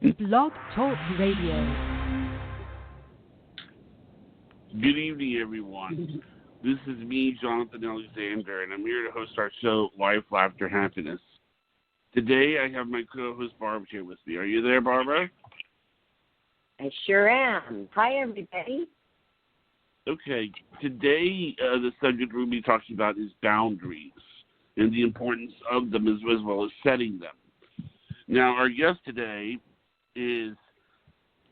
Blog Talk Radio. Good evening, everyone. This is me, Jonathan Alexander, and I'm here to host our show, Life, Laughter, Happiness. Today, I have my co-host, Barbara, here with me. Are you there, Barbara? I sure am. Hi, everybody. Okay. Today, the subject we'll be talking about is boundaries and the importance of them as well as setting them. Now, our guest today is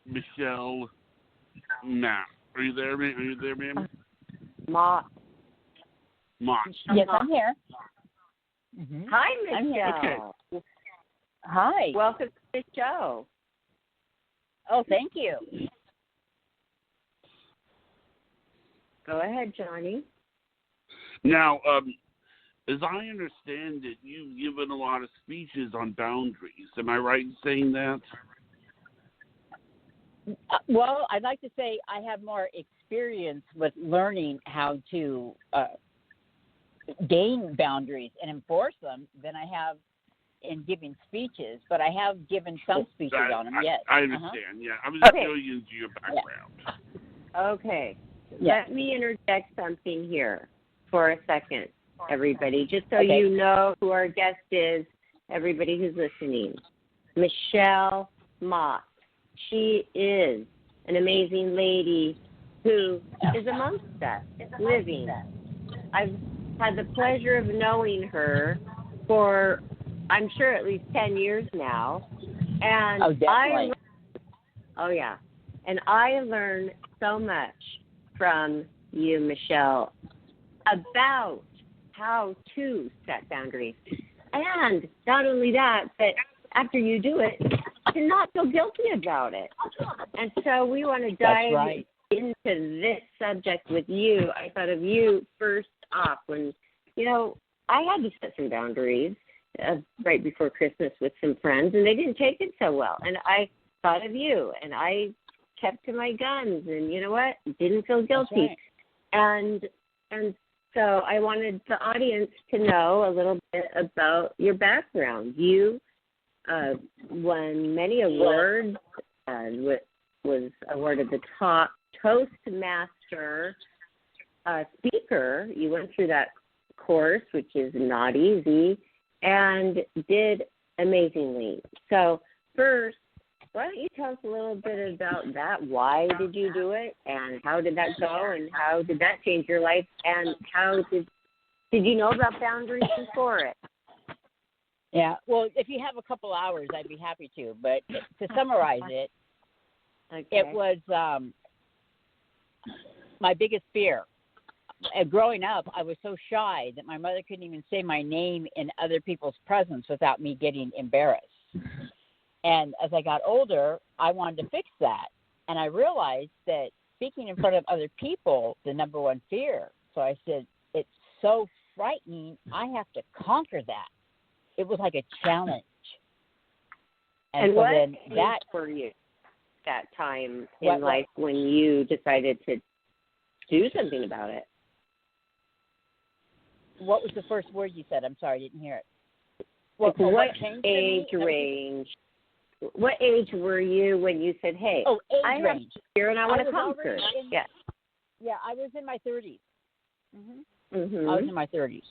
Michelle Mapp. Are you there, ma'am? Mott. Yes, I'm here. Mm-hmm. Hi, Michelle. Okay. Hi. Welcome to the show. Oh, thank you. Go ahead, Johnny. Now, as I understand it, you've given a lot of speeches on boundaries. Am I right in saying that? Well, I'd like to say I have more experience with learning how to gain boundaries and enforce them than I have in giving speeches, but I have given some speeches on them, yes. I understand, yeah. I was just going into your background. Yeah. Okay. Yeah. Let me interject something here for a second, everybody, just so you know who our guest is, everybody who's listening. Michelle Mott. She is an amazing lady who is amongst us, living. I've had the pleasure of knowing her for, I'm sure, at least 10 years now. And definitely. And I learned so much from you, Michelle, about how to set boundaries. And not only that, but after you do it, to not feel guilty about it. And so we want to dive into this subject with you. I thought of you first off when, I had to set some boundaries right before Christmas with some friends, and they didn't take it so well. And I thought of you, and I kept to my guns, and you know what? Didn't feel guilty. And so I wanted the audience to know a little bit about your background. You won many awards, was awarded the top Toastmaster speaker. You went through that course, which is not easy, and did amazingly. So first, why don't you tell us a little bit about that? Why did you do it, and how did that go, and how did that change your life, and how did you know about boundaries before it? Yeah, well, if you have a couple hours, I'd be happy to. But to summarize it, it was my biggest fear. Growing up, I was so shy that my mother couldn't even say my name in other people's presence without me getting embarrassed. And as I got older, I wanted to fix that. And I realized that speaking in front of other people, the number one fear. So I said, it's so frightening, I have to conquer that. It was like a challenge. And so what then that for you that time in life when you decided to do something about it? What was the first word you said? I'm sorry, I didn't hear it. What age range? What age were you when you said, "Hey, I have fear and I want to conquer"? Yeah, I was in my 30s. Mm-hmm. I was in my 30s.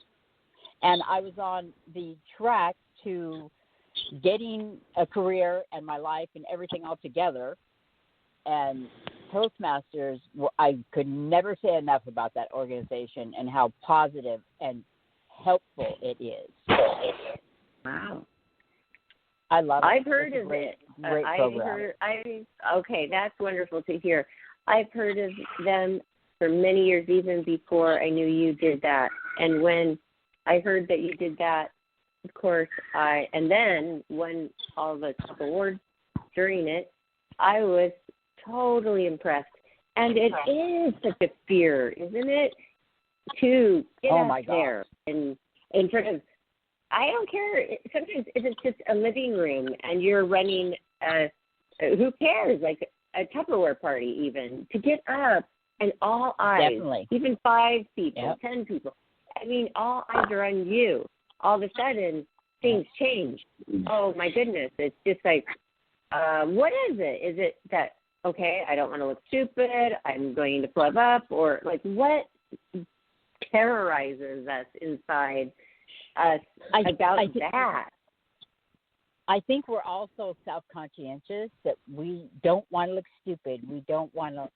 And I was on the track to getting a career and my life and everything all together. And Toastmasters, I could never say enough about that organization and how positive and helpful it is. Wow. I love it. I've heard of it. Great program. Okay, that's wonderful to hear. I've heard of them for many years, even before I knew you did that. And when I heard that you did that, of course, and then won all the top awards during it, I was totally impressed. And it is such a fear, isn't it, to get out there and in front of, I don't care, sometimes if it's just a living room and you're running, who cares, like a Tupperware party even, to get up and all eyes, even 5 people, 10 people, I mean, all eyes are on you. All of a sudden, things change. Oh, my goodness. It's just like what is it? Is it that, okay, I don't want to look stupid, I'm going to flub up, or like what terrorizes us inside us about that? I think we're also self-conscientious that we don't want to look stupid. We don't want to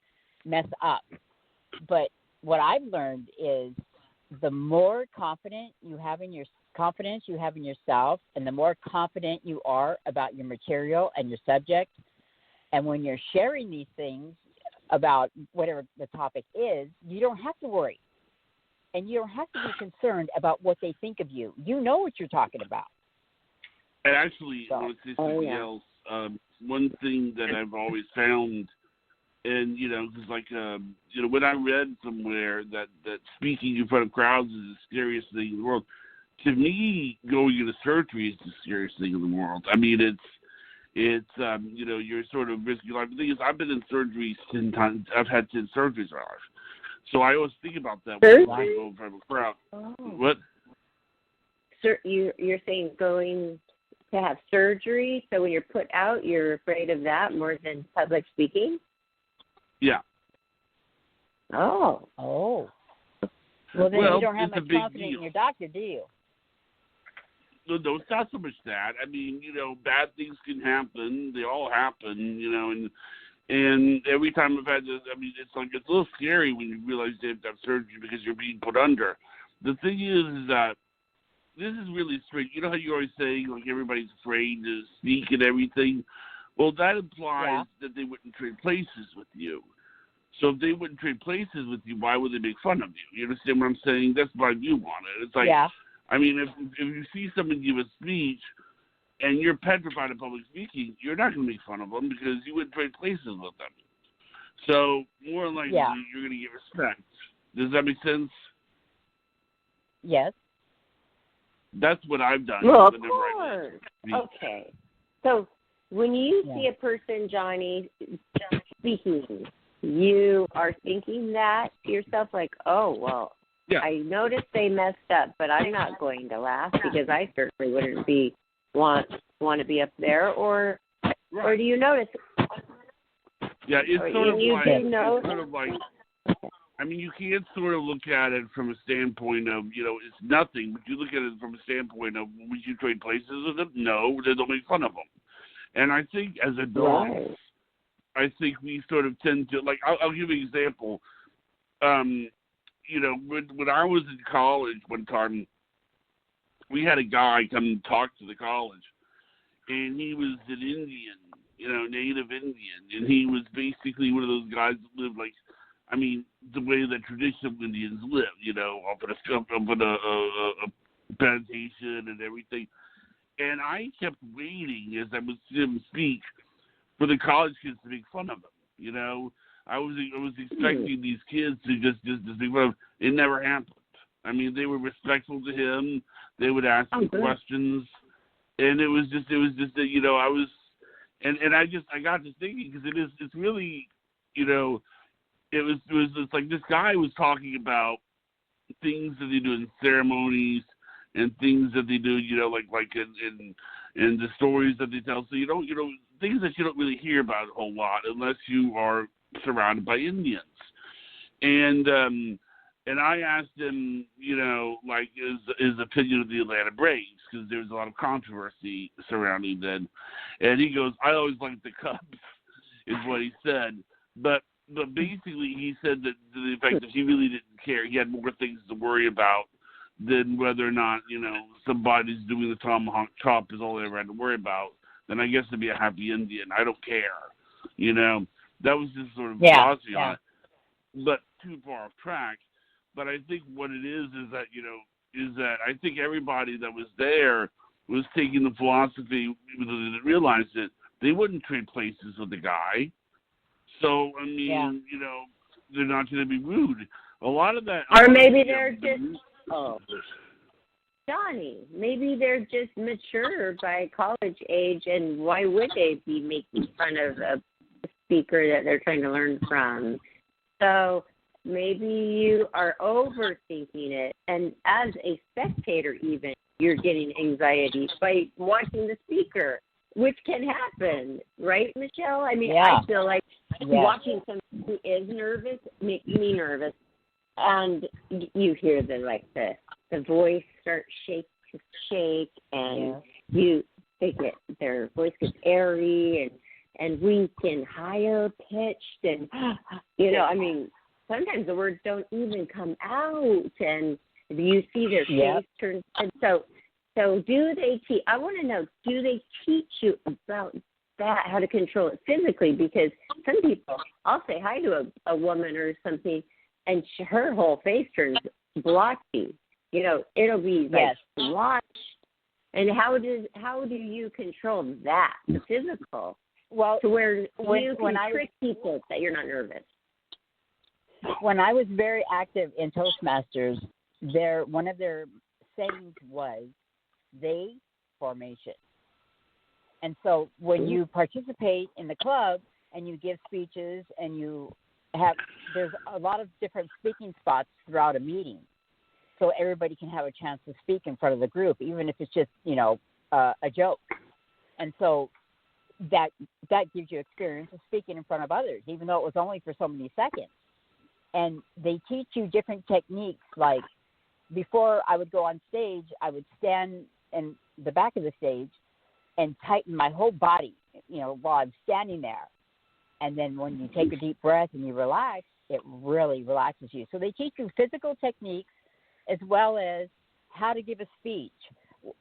mess up. But what I've learned is the more confidence you have in yourself, and the more confident you are about your material and your subject, and when you're sharing these things about whatever the topic is, you don't have to worry. And you don't have to be concerned about what they think of you. You know what you're talking about. And actually, I want to say something else. One thing that I've always found, and, because when I read somewhere that speaking in front of crowds is the scariest thing in the world, to me, going into surgery is the scariest thing in the world. I mean, it's you're sort of risking your life. The thing is, I've been in surgery 10 times. I've had 10 surgeries in my life. So I always think about that when I go in front of a crowd. Oh. What? Sir, you're saying going to have surgery, so when you're put out, you're afraid of that more than public speaking? Yeah. Oh. Well, then you don't have much confidence in your doctor, do you? No, it's not so much that. I mean, bad things can happen. They all happen, and every time I've had this, I mean, it's a little scary when you realize you have to have surgery because you're being put under. The thing is that this is really strange. You know how you always say, everybody's afraid to speak and everything? Well, that implies that they wouldn't trade places with you. So if they wouldn't trade places with you, why would they make fun of you? You understand what I'm saying? That's my view on it. It's like, I mean, if you see someone give a speech and you're petrified of public speaking, you're not going to make fun of them because you wouldn't trade places with them. So more likely, you're going to get respect. Does that make sense? Yes. That's what I've done. Well, of course. Okay. So when you see a person, Johnny, speaking, you are thinking that to yourself, like, oh, well, I noticed they messed up, but I'm not going to laugh because I certainly wouldn't want to be up there, or do you notice? Yeah, it's sort of like, I mean, you can't sort of look at it from a standpoint of, it's nothing, but you look at it from a standpoint of, would you trade places with them? No, they don't make fun of them. And I think as adults, I think we sort of tend to, like, I'll give you an example. When I was in college one time, we had a guy come and talk to the college, and he was an Indian, Native Indian, and he was basically one of those guys that lived the way that traditional Indians live, up in a plantation and everything. And I kept waiting as I would see him speak for the college kids to make fun of him. I was expecting these kids to just make fun of him. It never happened. I mean, they were respectful to him. They would ask him questions, and it was just that I was, and I got to thinking because it's really, it's like this guy was talking about things that they do in ceremonies and things that they do, like in the stories that they tell. So things that you don't really hear about a whole lot unless you are surrounded by Indians. And I asked him, his opinion of the Atlanta Braves, because there was a lot of controversy surrounding them. And he goes, I always liked the Cubs, is what he said. But basically he said that the fact that he really didn't care. He had more things to worry about than whether or not, somebody's doing the tomahawk chop is all they ever had to worry about. Then I guess to be a happy Indian, I don't care. That was just sort of philosophy on it. But too far off track. But I think what it is that I think everybody that was there was taking the philosophy, even though they didn't realize it, they wouldn't trade places with the guy. So, I mean, they're not going to be rude. A lot of that... Or maybe they're just... Johnny, maybe they're just mature by college age, and why would they be making fun of a speaker that they're trying to learn from? So maybe you are overthinking it, and as a spectator even, you're getting anxiety by watching the speaker. which can happen, right, Michelle? I mean, Yeah. I feel like watching somebody who is nervous makes me nervous, and you hear the voice start to shake, and their voice gets airy and weak and higher pitched, and I mean, sometimes the words don't even come out, and you see their face turn. And so do they teach? I want to know, do they teach you about that, how to control it physically? Because some people, I'll say hi to a woman or something, and her whole face turns blotchy. It'll be like blotched. And how do you control that, the physical? Well, to where you can trick people that you're not nervous. When I was very active in Toastmasters, one of their sayings was they formation. And so when you participate in the club and you give speeches and there's a lot of different speaking spots throughout a meeting. So everybody can have a chance to speak in front of the group, even if it's just, a joke. And so that gives you experience of speaking in front of others, even though it was only for so many seconds. And they teach you different techniques. Like before I would go on stage, I would stand in the back of the stage and tighten my whole body, while I'm standing there. And then when you take a deep breath and you relax, it really relaxes you. So they teach you physical techniques as well as how to give a speech,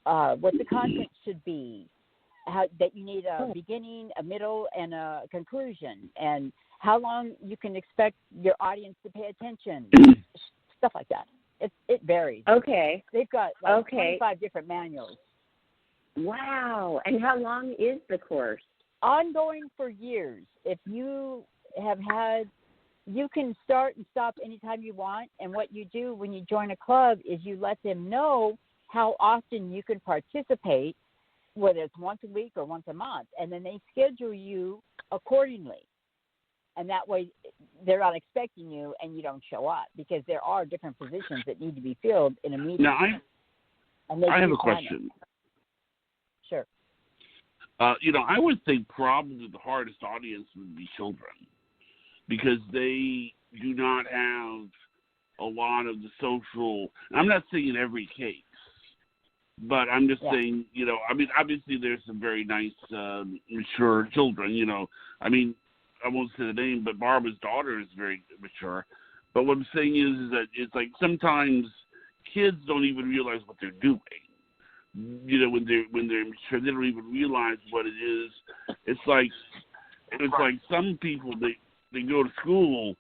what the content should be, that you need a beginning, a middle, and a conclusion, and how long you can expect your audience to pay attention, stuff like that. It varies. Okay. They've got 25 different manuals. Wow. And how long is the course? Ongoing for years. If you have you can start and stop anytime you want, and what you do when you join a club is you let them know how often you can participate, whether it's once a week or once a month, and then they schedule you accordingly. And that way they're not expecting you and you don't show up, because there are different positions that need to be filled in a meeting. Now, I have a question. Sure. I would think probably the hardest audience would be children, because they do not have a lot of the social. I'm not saying in every case, but I'm just saying, obviously there's some very nice, mature children, I won't say the name, but Barbara's daughter is very mature. But what I'm saying is that it's like sometimes kids don't even realize what they're doing. When they're mature, they don't even realize what it is. It's like some people, they go to school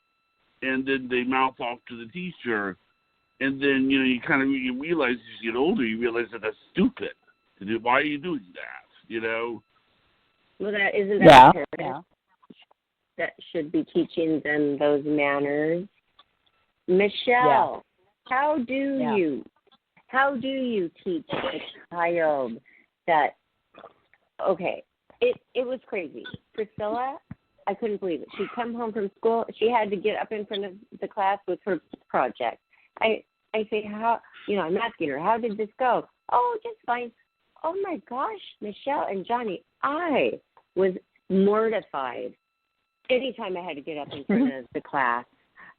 and then they mouth off to the teacher, and then you realize as you get older, you realize that that's stupid. Why are you doing that? Well, that isn't that parents that should be teaching them those manners. Michelle, how do you teach a child that? Okay, it was crazy. Priscilla, I couldn't believe it. She'd come home from school. She had to get up in front of the class with her project. I say, how? I'm asking her, how did this go? Oh, just fine. Oh my gosh, Michelle and Johnny, I was mortified anytime I had to get up in front of the class,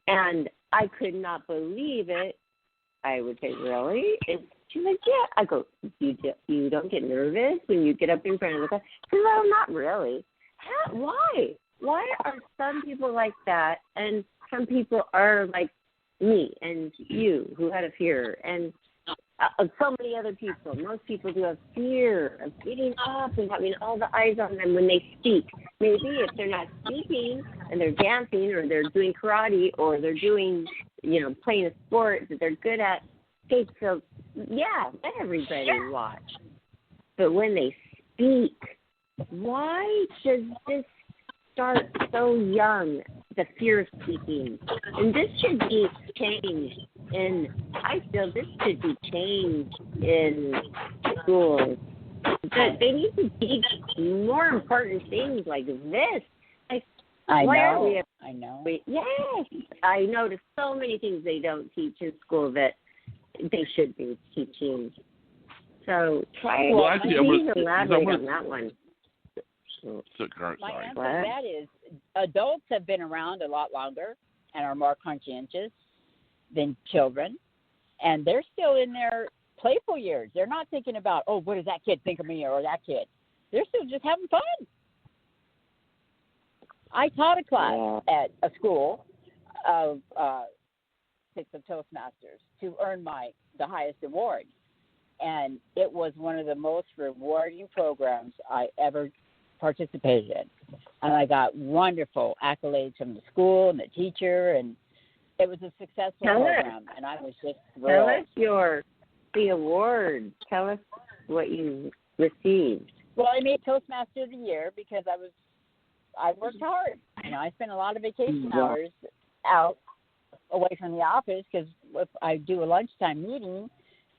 and I could not believe it. I would say, really? And she's like, yeah. I go, you don't get nervous when you get up in front of the class? She said, well, not really. Why? Why are some people like that, and some people are like me and you, who had a fear, and so many other people? Most people do have fear of getting up and having all the eyes on them when they speak. Maybe if they're not speaking and they're dancing or they're doing karate or they're doing, playing a sport that they're good at, okay, so yeah, let everybody watch. But when they speak, why does this start so young, the fear of speaking? And this should be changed. And I feel this should be changed in schools. But they need to teach more important things like this. Like, I know. Yes. I noticed so many things they don't teach in school that they should be teaching. So please elaborate on that one. My Sorry. answer to that is adults have been around a lot longer and are more conscientious than children, and they're still in their playful years. They're not thinking about, oh, what does that kid think of me or that kid. They're still just having fun. I taught a class at a school of 6 of Toastmasters to earn the highest award. And it was one of the most rewarding programs I ever participated in. And I got wonderful accolades from the school and the teacher, and it was a successful program. And I was just thrilled. Tell us the award. Tell us what you received. Well, I made Toastmaster of the Year because I worked hard. I spent a lot of vacation hours out away from the office because if I do a lunchtime meeting,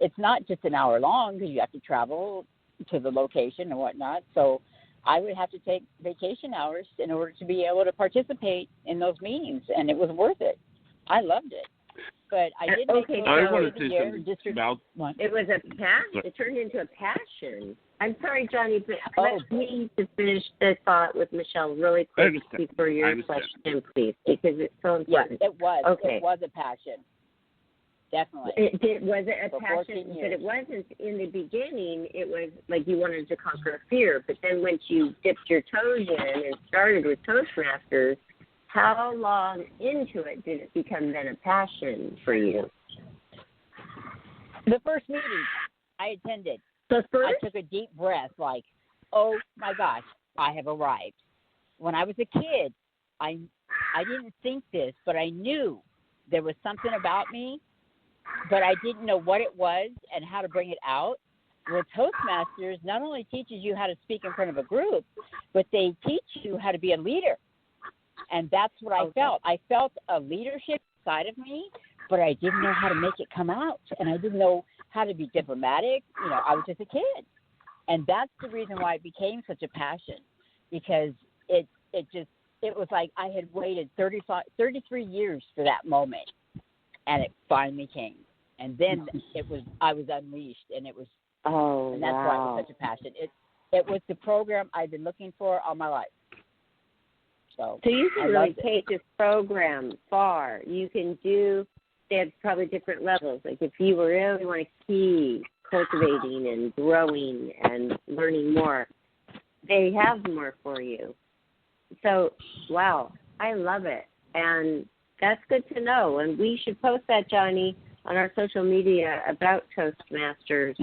it's not just an hour long because you have to travel to the location and whatnot. So I would have to take vacation hours in order to be able to participate in those meetings, and it was worth it. I loved it. But I did make I want to say something about it was a passion. It turned into a passion. I'm sorry, Johnny, but let me to finish the thought with Michelle really quick before your question, please, because it's so important. Yes, it was. Okay. It was a passion. Definitely. Was it a passion? But it wasn't in the beginning. It was like you wanted to conquer fear. But then once you dipped your toes in and started with Toastmasters, how long into it did it become then a passion for you? The first meeting I attended, I took a deep breath like, oh, my gosh, I have arrived. When I was a kid, I didn't think this, but I knew there was something about me, but I didn't know what it was and how to bring it out. Well, Toastmasters not only teaches you how to speak in front of a group, but they teach you how to be a leader. And that's what I felt. I felt a leadership side of me, but I didn't know how to make it come out. And I didn't know how to be diplomatic. I was just a kid. And that's the reason why it became such a passion, because it was like I had waited 33 years for that moment, and it finally came. And then I was unleashed, and it was, and that's why it was such a passion. It was the program I've been looking for all my life. So you can really take this program far. You can they have probably different levels. Like if you really want to keep cultivating and growing and learning more, they have more for you. So, wow, I love it. And that's good to know. And we should post that, Johnny, on our social media about Toastmasters,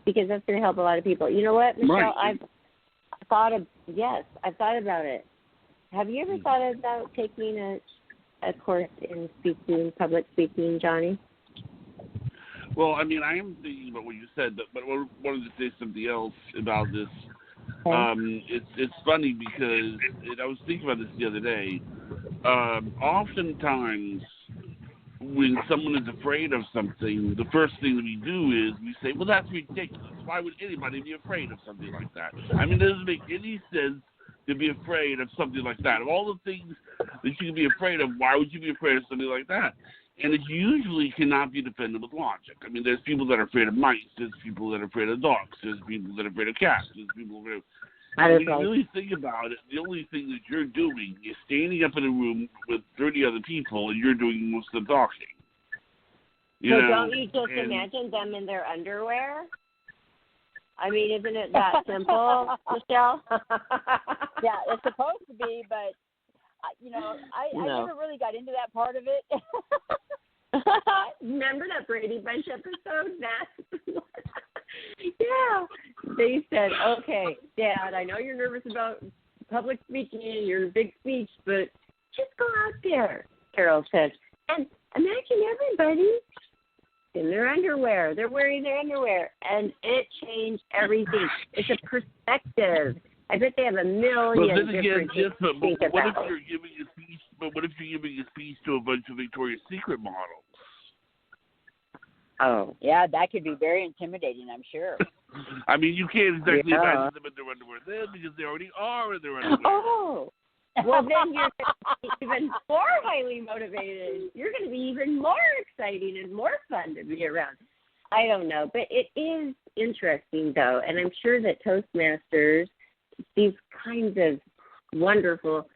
because that's going to help a lot of people. You know what, Michelle? Right. I've thought about it. Have you ever thought about taking a course in public speaking, Johnny? Well, I mean, I am thinking about what you said, but I wanted to say something else about this. It's funny because I was thinking about this the other day. Oftentimes, when someone is afraid of something, the first thing that we do is we say, well, that's ridiculous. Why would anybody be afraid of something like that? I mean, it doesn't make any sense to be afraid of something like that. Of all the things that you can be afraid of, why would you be afraid of something like that? And it usually cannot be defended with logic. I mean, there's people that are afraid of mice. There's people that are afraid of dogs. There's people that are afraid of cats. There's people that are... When you really think about it, the only thing that you're doing is standing up in a room with 30 other people, and you're doing most of the talking. Don't you just imagine them in their underwear? I mean, isn't it that simple, Michelle? Yeah, it's supposed to be, but, I never really got into that part of it. Remember that Brady Bunch episode? Yeah. They said, okay, Dad, I know you're nervous about public speaking, your big speech, but just go out there, Carol said. And imagine everybody in their underwear. They're wearing their underwear. And it changed everything. It's a perspective. I bet they have a million different things to think about. What if you're giving a speech? But what if you're giving a speech to a bunch of Victoria's Secret models? Oh, yeah, that could be very intimidating, I'm sure. I mean, you can't exactly imagine them in their underwear then because they already are in their underwear. Oh, well, then you're even more highly motivated. You're going to be even more exciting and more fun to be around. I don't know, but it is interesting, though, and I'm sure that Toastmasters these kinds of wonderful,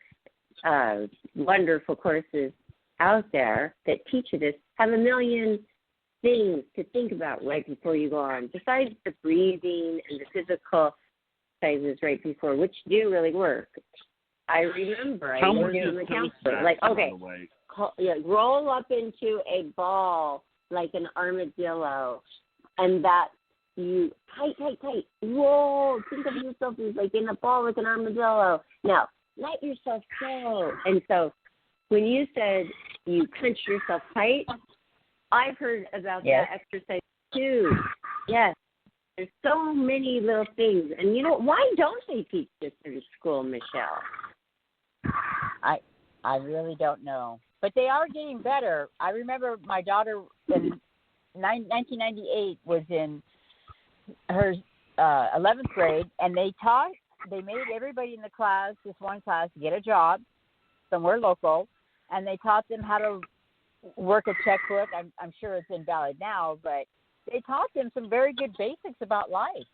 wonderful courses out there that teach you this have a million things to think about right before you go on, besides the breathing and the physical exercises right before, which do really work. I remember I learned in the counselor, like, okay, roll up into a ball like an armadillo, and that you tight, roll. Think of yourself as like in a ball like an armadillo. Now, let yourself go. And so when you said you clench yourself tight, I've heard about that exercise too. Yes. There's so many little things. And, you know, why don't they teach this in school, Michelle? I really don't know. But they are getting better. I remember my daughter in 1998 was in her 11th grade, and they made everybody in the class, this one class, get a job somewhere local, and they taught them how to work a checkbook. I'm sure it's invalid now, but they taught them some very good basics about life.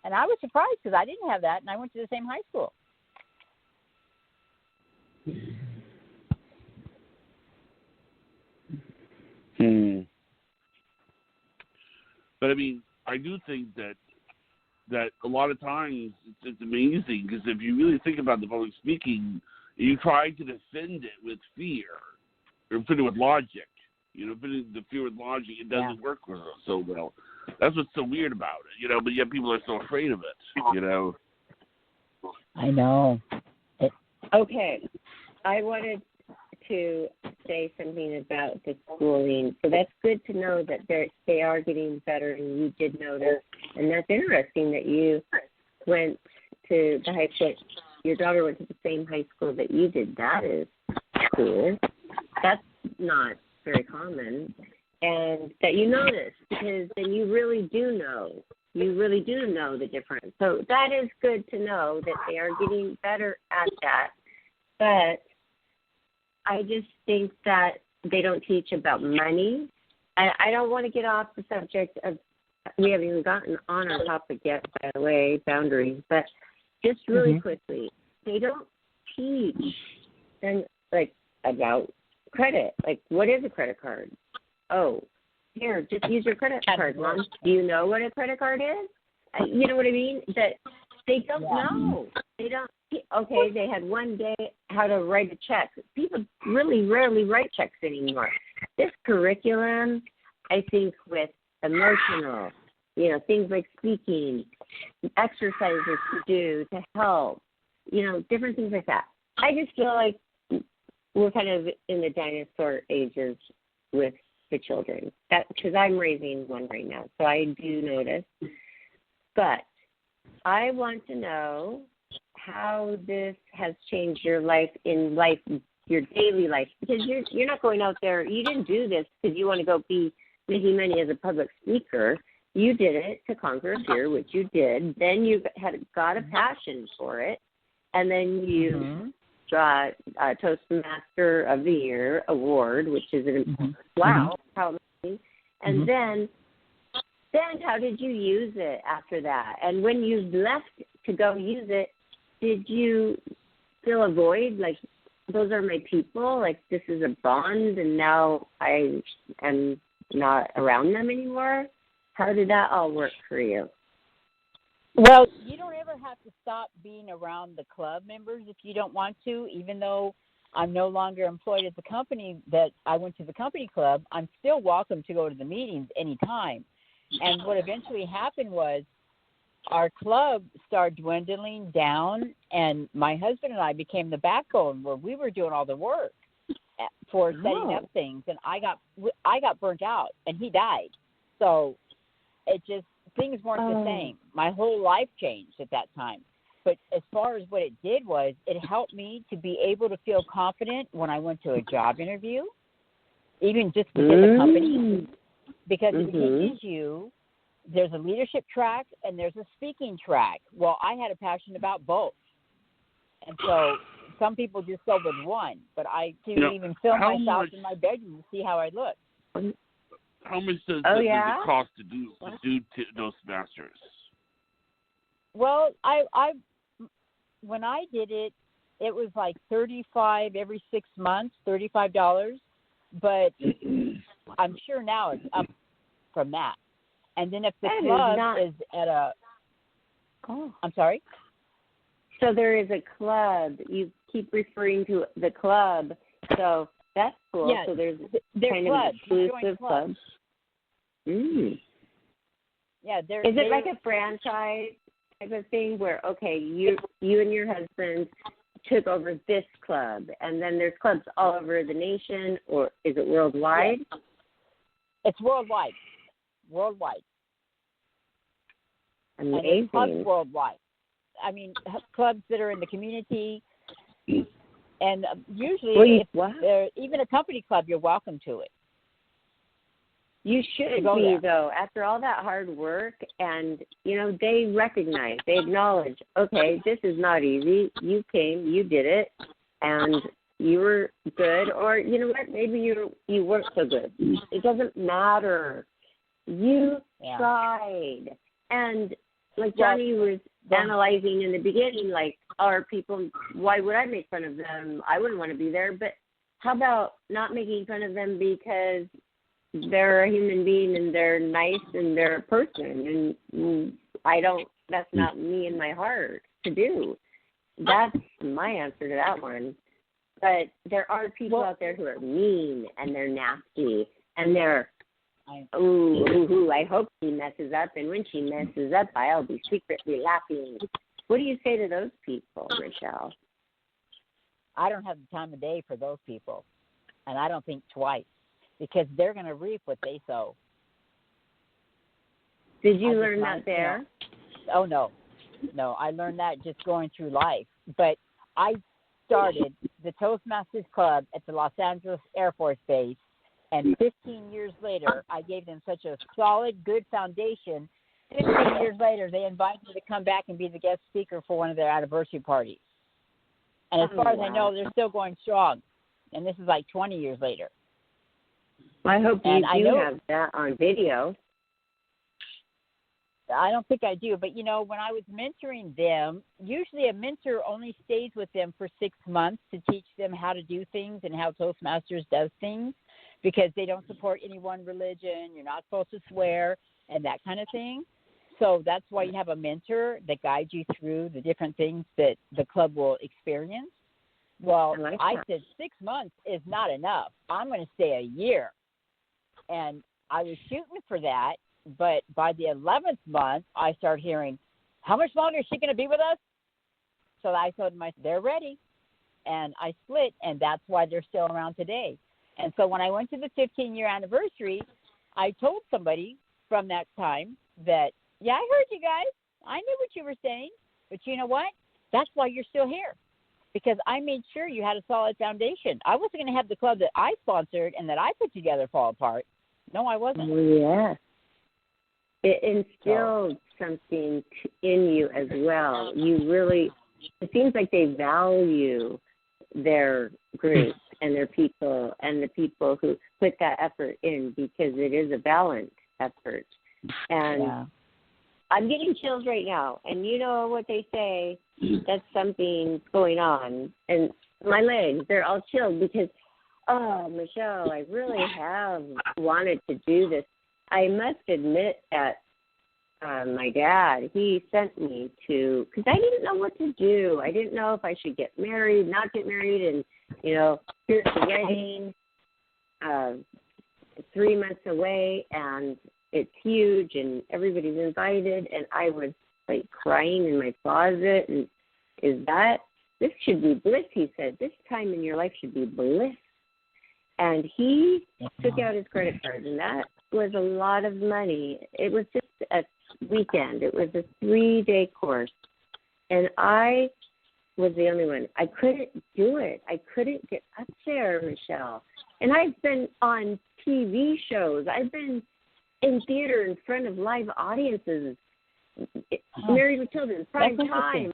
And I was surprised because I didn't have that, and I went to the same high school. But I mean, I do think that a lot of times it's amazing, because if you really think about the public speaking, you try to defend it with fear or defend it with logic. You know, the fear with logic, it doesn't work so well. That's what's so weird about it, you know, but yet people are so afraid of it, you know. I know. Okay. I wanted to say something about the schooling. So that's good to know that they are getting better, and you did notice. And that's interesting that you went to the high school. Your daughter went to the same high school that you did. That is cool. That's not very common. And that you noticed, because then you really do know. You really do know the difference. So that is good to know that they are getting better at that. But I just think that they don't teach about money. I don't want to get off the subject of, we haven't even gotten on our topic yet, by the way, boundaries, but just really quickly, they don't teach them, like, about credit. Like, what is a credit card? Oh, here, just use your credit card, Mom. Do you know what a credit card is? You know what I mean? That they don't know. They don't. Okay, they had one day how to write a check. People really rarely write checks anymore. This curriculum, I think, with emotional, you know, things like speaking, exercises to do to help, you know, different things like that. I just feel like we're kind of in the dinosaur ages with the children. That, because I'm raising one right now, so I do notice. But I want to know how this has changed your life, your daily life, because you're not going out there. You didn't do this because you want to go be making money as a public speaker. You did it to conquer fear, which you did. Then you got a passion for it, and then you got a Toastmaster of the Year award, which is wow, how amazing! And then how did you use it after that? And when you left to go use it, did you still avoid, like, those are my people, like, this is a bond, and now I am not around them anymore? How did that all work for you? Well, you don't ever have to stop being around the club members if you don't want to. Even though I'm no longer employed at the company that I went to the company club, I'm still welcome to go to the meetings anytime. And what eventually happened was our club started dwindling down, and my husband and I became the backbone where we were doing all the work for setting up things. And I got burnt out, and he died. So it just, things weren't the same. My whole life changed at that time. But as far as what it did was, it helped me to be able to feel confident when I went to a job interview, even just within the company, because it teaches you. There's a leadership track and there's a speaking track. Well, I had a passion about both. And so some people just go with one, but I even film myself in my bedroom to see how I look. How much does it cost to do Toastmasters? Well, when I did it, it was like 35 every 6 months, $35. But I'm sure now it's up from that. And then if the club is at a, I'm sorry. So there is a club. You keep referring to the club. So that's cool. Yeah, so there's kind clubs. of exclusive clubs. Mm. Yeah, is it like a franchise type of thing where, okay, you and your husband took over this club, and then there's clubs all over the nation, or is it worldwide? Yeah. It's worldwide. Worldwide. Amazing. And there's clubs worldwide. I mean, clubs that are in the community, and usually, even a company club, you're welcome to it. You should be, though, after all that hard work, and, they recognize, they acknowledge, okay, this is not easy. You came, you did it, and you were good, or, you know what, maybe you weren't so good. It doesn't matter. You tried. And like Johnny was analyzing in the beginning, like, are people, why would I make fun of them? I wouldn't want to be there. But how about not making fun of them because they're a human being and they're nice and they're a person, and that's not me in my heart to do. That's my answer to that one. But there are people out there who are mean and they're nasty and they're, I hope she messes up, and when she messes up, I'll be secretly laughing. What do you say to those people, Rochelle? I don't have the time of day for those people, and I don't think twice, because they're going to reap what they sow. Did you learn that there? Oh, no. No, I learned that just going through life. But I started the Toastmasters Club at the Los Angeles Air Force Base, and 15 years later, I gave them such a solid, good foundation. 15 years later, they invited me to come back and be the guest speaker for one of their anniversary parties. And as far as I know, they're still going strong. And this is like 20 years later. I hope you do have that on video. I don't think I do. But, when I was mentoring them, usually a mentor only stays with them for 6 months to teach them how to do things and how Toastmasters does things, because they don't support any one religion. You're not supposed to swear and that kind of thing. So that's why you have a mentor that guides you through the different things that the club will experience. Well, I said 6 months is not enough. I'm going to stay a year. And I was shooting for that. But by the 11th month, I started hearing, how much longer is she going to be with us? So I told them, they're ready. And I split, and that's why they're still around today. And so when I went to the 15-year anniversary, I told somebody from that time that, I heard you guys. I knew what you were saying. But you know what? That's why you're still here. Because I made sure you had a solid foundation. I wasn't going to have the club that I sponsored and that I put together fall apart. No, I wasn't. Yeah. It instilled something in you as well. It seems like they value their group and their people and the people who put that effort in, because it is a balanced effort. And I'm getting chills right now. And you know what they say, that's something going on. And my legs, they're all chilled because, Michelle, I really have wanted to do this. I must admit that my dad, he sent me to, because I didn't know what to do. I didn't know if I should get married, not get married, and, here's the wedding, 3 months away, and it's huge, and everybody's invited, and I was, like, crying in my closet, and this should be bliss, he said. This time in your life should be bliss. And he took out his credit card, and that was a lot of money. It was just a weekend. It was a 3-day course, and I was the only one. I couldn't do it. I couldn't get up there, Michelle. And I've been on TV shows. I've been in theater in front of live audiences, Married with Children, prime time.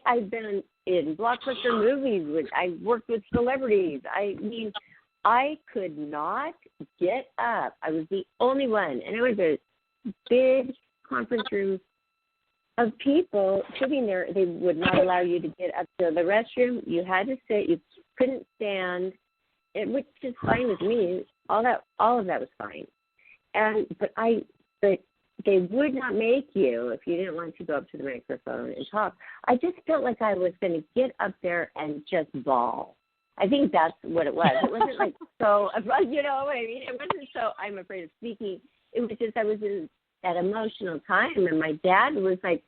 I've been in blockbuster movies. I worked with celebrities. I mean, I could not get up. I was the only one. And it was a big conference room of people sitting there. They would not allow you to get up to the restroom. You had to sit. You couldn't stand, which is fine with me. All of that was fine. But they would not make you if you didn't want to go up to the microphone and talk. I just felt like I was going to get up there and just bawl. I think that's what it was. It wasn't like so, you know what I mean? It wasn't so I'm afraid of speaking. It was just I was in that emotional time, and my dad was like,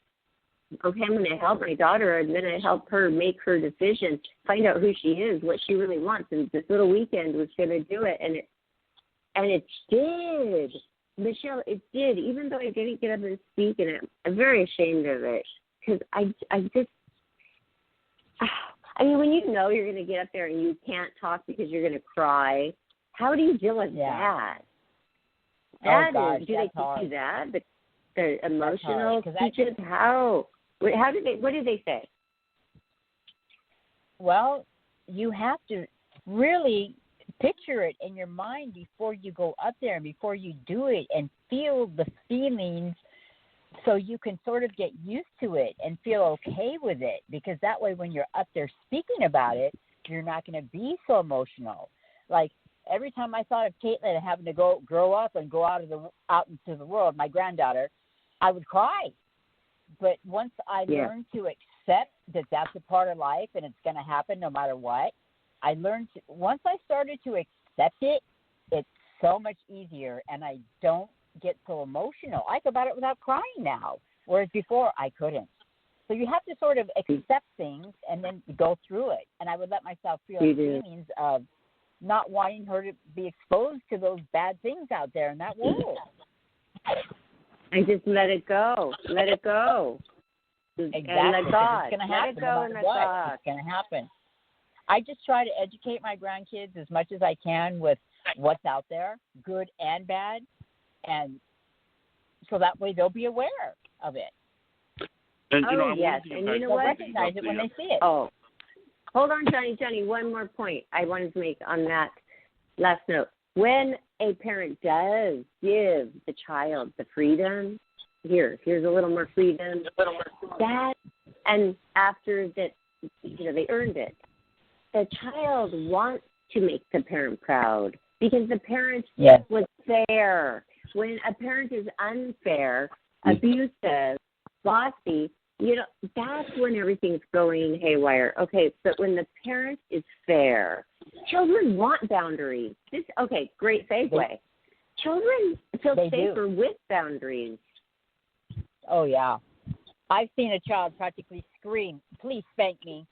okay, I'm going to help my daughter. I'm going to help her make her decision, find out who she is, what she really wants, and this little weekend was going to do it, and it did. Michelle, it did, even though I didn't get up and speak, and I'm very ashamed of it, because I just, I mean, when you know you're going to get up there and you can't talk because you're going to cry, how do you deal with that? Do they teach you that? The emotional teachers? How what do they say? Well, you have to really picture it in your mind before you go up there and before you do it, and feel the feelings so you can sort of get used to it and feel okay with it, because that way when you're up there speaking about it, you're not going to be so emotional. Like every time I thought of Caitlin having to grow up and go out into the world, my granddaughter, I would cry. But once I learned to accept that that's a part of life and it's going to happen no matter what, once I started to accept it, it's so much easier, and I don't get so emotional. I go about it without crying now, whereas before I couldn't. So you have to sort of accept things and then go through it. And I would let myself feel the feelings of not wanting her to be exposed to those bad things out there in that world. And just let it go. Let it go. Exactly. And let God. It's going to happen. Let it go and let God. It's going to happen. I just try to educate my grandkids as much as I can with what's out there, good and bad, and so that way they'll be aware of it. And, you know, yes, and you know what? Recognize it when they see it. Oh, hold on, Johnny. One more point I wanted to make on that last note. When a parent does give the child the freedom, here's a little more freedom, that, and after that, they earned it. The child wants to make the parent proud because the parent was fair. When a parent is unfair, abusive, bossy, that's when everything's going haywire. Okay, but when the parent is fair, children want boundaries. Great segue. Children feel safer with boundaries. Oh, yeah. I've seen a child practically scream, "Please spank me."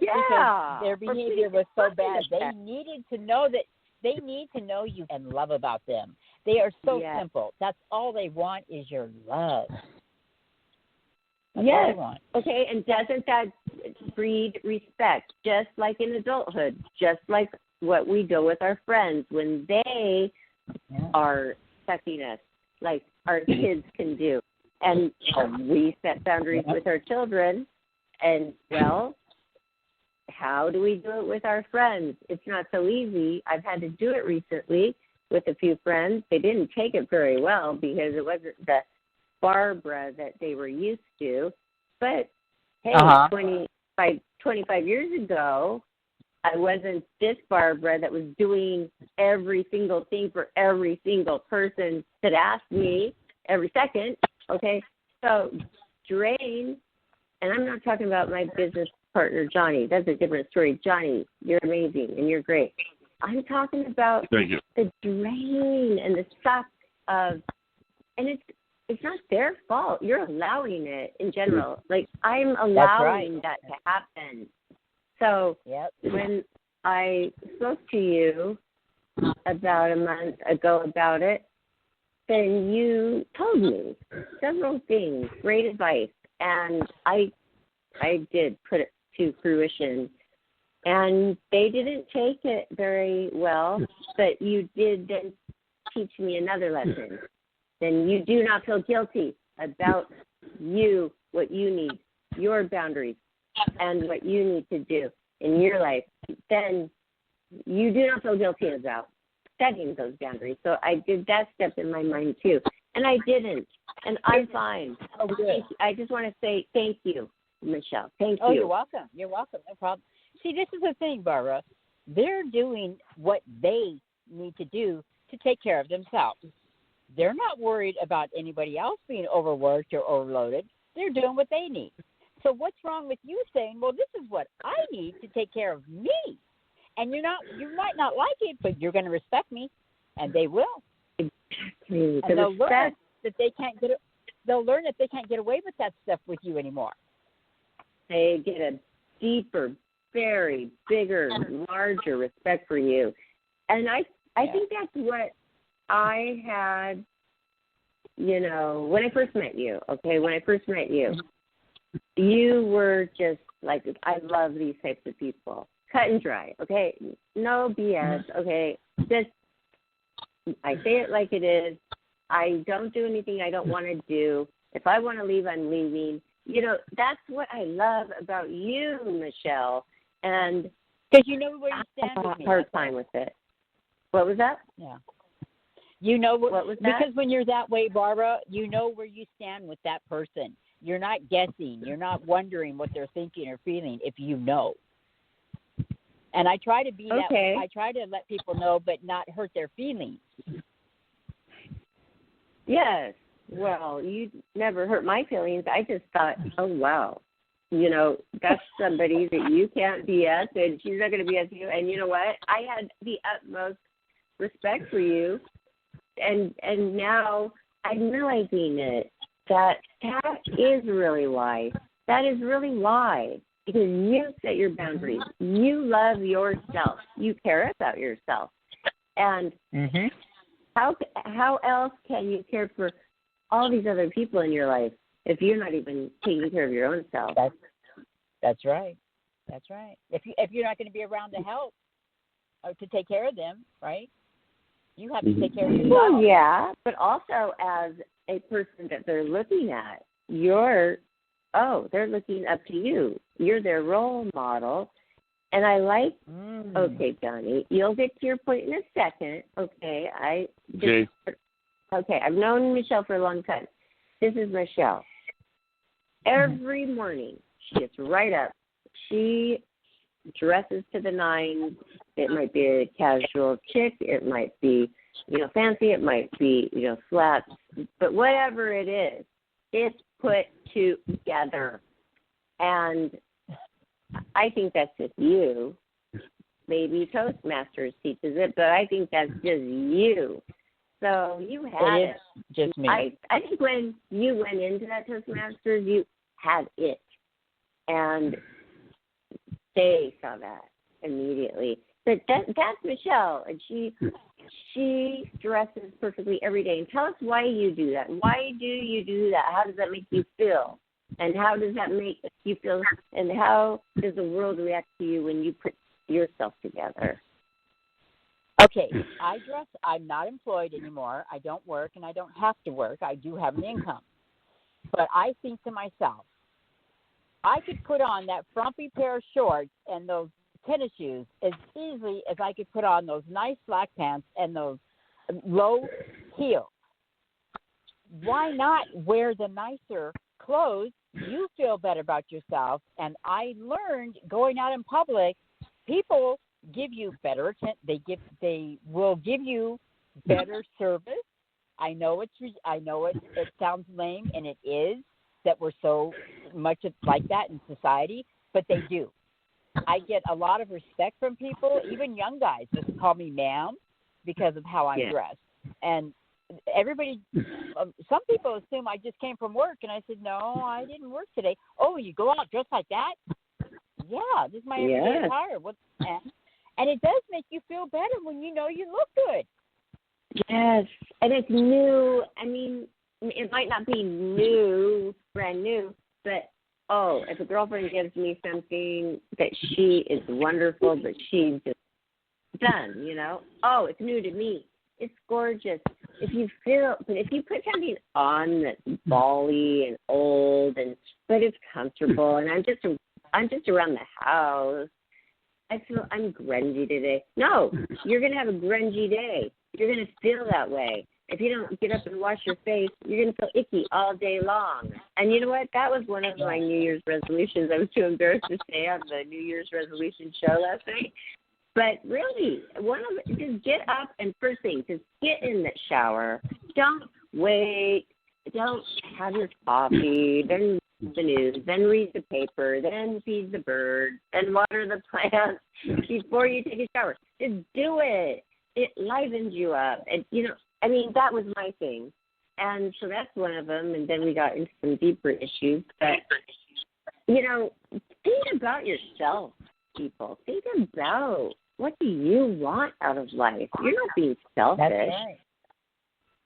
Because their behavior was so bad. They needed to know that they need to know you and love about them. They are so simple. That's all they want is your love. That's all they want. Okay, and doesn't that breed respect? Just like in adulthood, just like what we do with our friends when they are sucking us, like our kids can do. And we set boundaries with our children, and, well, how do we do it with our friends? It's not so easy. I've had to do it recently with a few friends. They didn't take it very well because it wasn't the Barbara that they were used to. But, hey, 25 years ago, I wasn't this Barbara that was doing every single thing for every single person that asked me every second. Okay, so drain, and I'm not talking about my business partner, Johnny. That's a different story. Johnny, you're amazing, and you're great. I'm talking about the drain and the suck of, and it's not their fault. You're allowing it in general. Like, I'm allowing that to happen. So when I spoke to you about a month ago about it, then you told me several things, great advice, and I did put it to fruition. And they didn't take it very well, but you did then teach me another lesson. Then you do not feel guilty about you, what you need, your boundaries, and what you need to do in your life. Then you do not feel guilty about setting those boundaries. So I did that step in my mind too. and I didn't, and I'm fine. Oh, good. I just want to say thank you, Michelle. Thank Oh, you. you're welcome. You're welcome. No problem. See, this is the thing, Barbara. They're doing what they need to do to take care of themselves. They're not worried about anybody else being overworked or overloaded. They're doing what they need. So what's wrong with you saying, well, this is what I need to take care of me? And you might not like it, but you're going to respect me, and they will. Exactly. And they'll learn that they can't get. They'll learn that they can't get away with that stuff with you anymore. They get a deeper, very bigger, larger respect for you, and I think that's what I had. You know, when I first met you. Okay, when I first met you, you were just like, I love these types of people. Cut and dry, okay? No BS, okay? Just, I say it like it is. I don't do anything I don't want to do. If I want to leave, I'm leaving. You know, that's what I love about you, Michelle. And because you know where you stand with me. Hard time with it. What was that? Yeah. You know what was that? Because when you're that way, Barbara, you know where you stand with that person. You're not guessing. You're not wondering what they're thinking or feeling if you know. And I try to be that way. I try to let people know, but not hurt their feelings. Yes. Well, you never hurt my feelings. I just thought, oh, wow. You know, that's somebody that you can't BS, and she's not going to BS you. And you know what? I had the utmost respect for you. And now I'm realizing it, that is really why. That is really why. Because you set your boundaries. You love yourself. You care about yourself. And how else can you care for all these other people in your life if you're not even taking care of your own self? That's right. That's right. If you're not going to be around to help or to take care of them, right? You have to take care of yourself. Well, yeah, but also as a person that they're looking at, they're looking up to you. You're their role model. And I like, okay, Johnny, you'll get to your point in a second. Okay, I've known Michelle for a long time. This is Michelle. Every morning, she gets right up. She dresses to the nines. It might be a casual chick. It might be, fancy. It might be, flats. But whatever it is, it's put together. And I think that's just you. Maybe Toastmasters teaches it, but I think that's just you. So you had it. Just me. I think when you went into that Toastmasters, you had it. And they saw that immediately. But that's Michelle, and she dresses perfectly every day. And tell us why you do that. Why do you do that? How does that make you feel? And how does that make you feel? And how does the world react to you when you put yourself together? Okay, I dress. I'm not employed anymore. I don't work, and I don't have to work. I do have an income. But I think to myself, I could put on that frumpy pair of shorts and those tennis shoes as easily as I could put on those nice black pants and those low heels. Why not wear the nicer clothes? You feel better about yourself. And I learned going out in public, people give you better attention. They will give you better service. I know it sounds lame, and it is, that we're so much like that in society, but they do. I get a lot of respect from people, even young guys just call me ma'am because of how I'm dressed. And everybody, some people assume I just came from work, and I said, no, I didn't work today. Oh, you go out dressed like that? Yeah, this is my everyday attire. And it does make you feel better when you know you look good. Yes, and it's new. I mean, it might not be new, brand new, but, if a girlfriend gives me something that she is wonderful, but she's just done, it's new to me. It's gorgeous. If you put something on that's bally and old, but it's comfortable, and I'm just around the house, I feel I'm grungy today. No, you're going to have a grungy day. You're going to feel that way. if you don't get up and wash your face, you're going to feel icky all day long. And you know what? That was one of my New Year's resolutions. I was too embarrassed to say on the New Year's resolution show last night. But really, one of it, just get up and first thing, just get in the shower. Don't wait. Don't have your coffee, then the news, then read the paper, then feed the bird, then water the plants before you take a shower. Just do it. It livens you up. And, that was my thing. And so that's one of them. And then we got into some deeper issues. But, think about yourself, people. Think about what do you want out of life. You're not being selfish. That's right.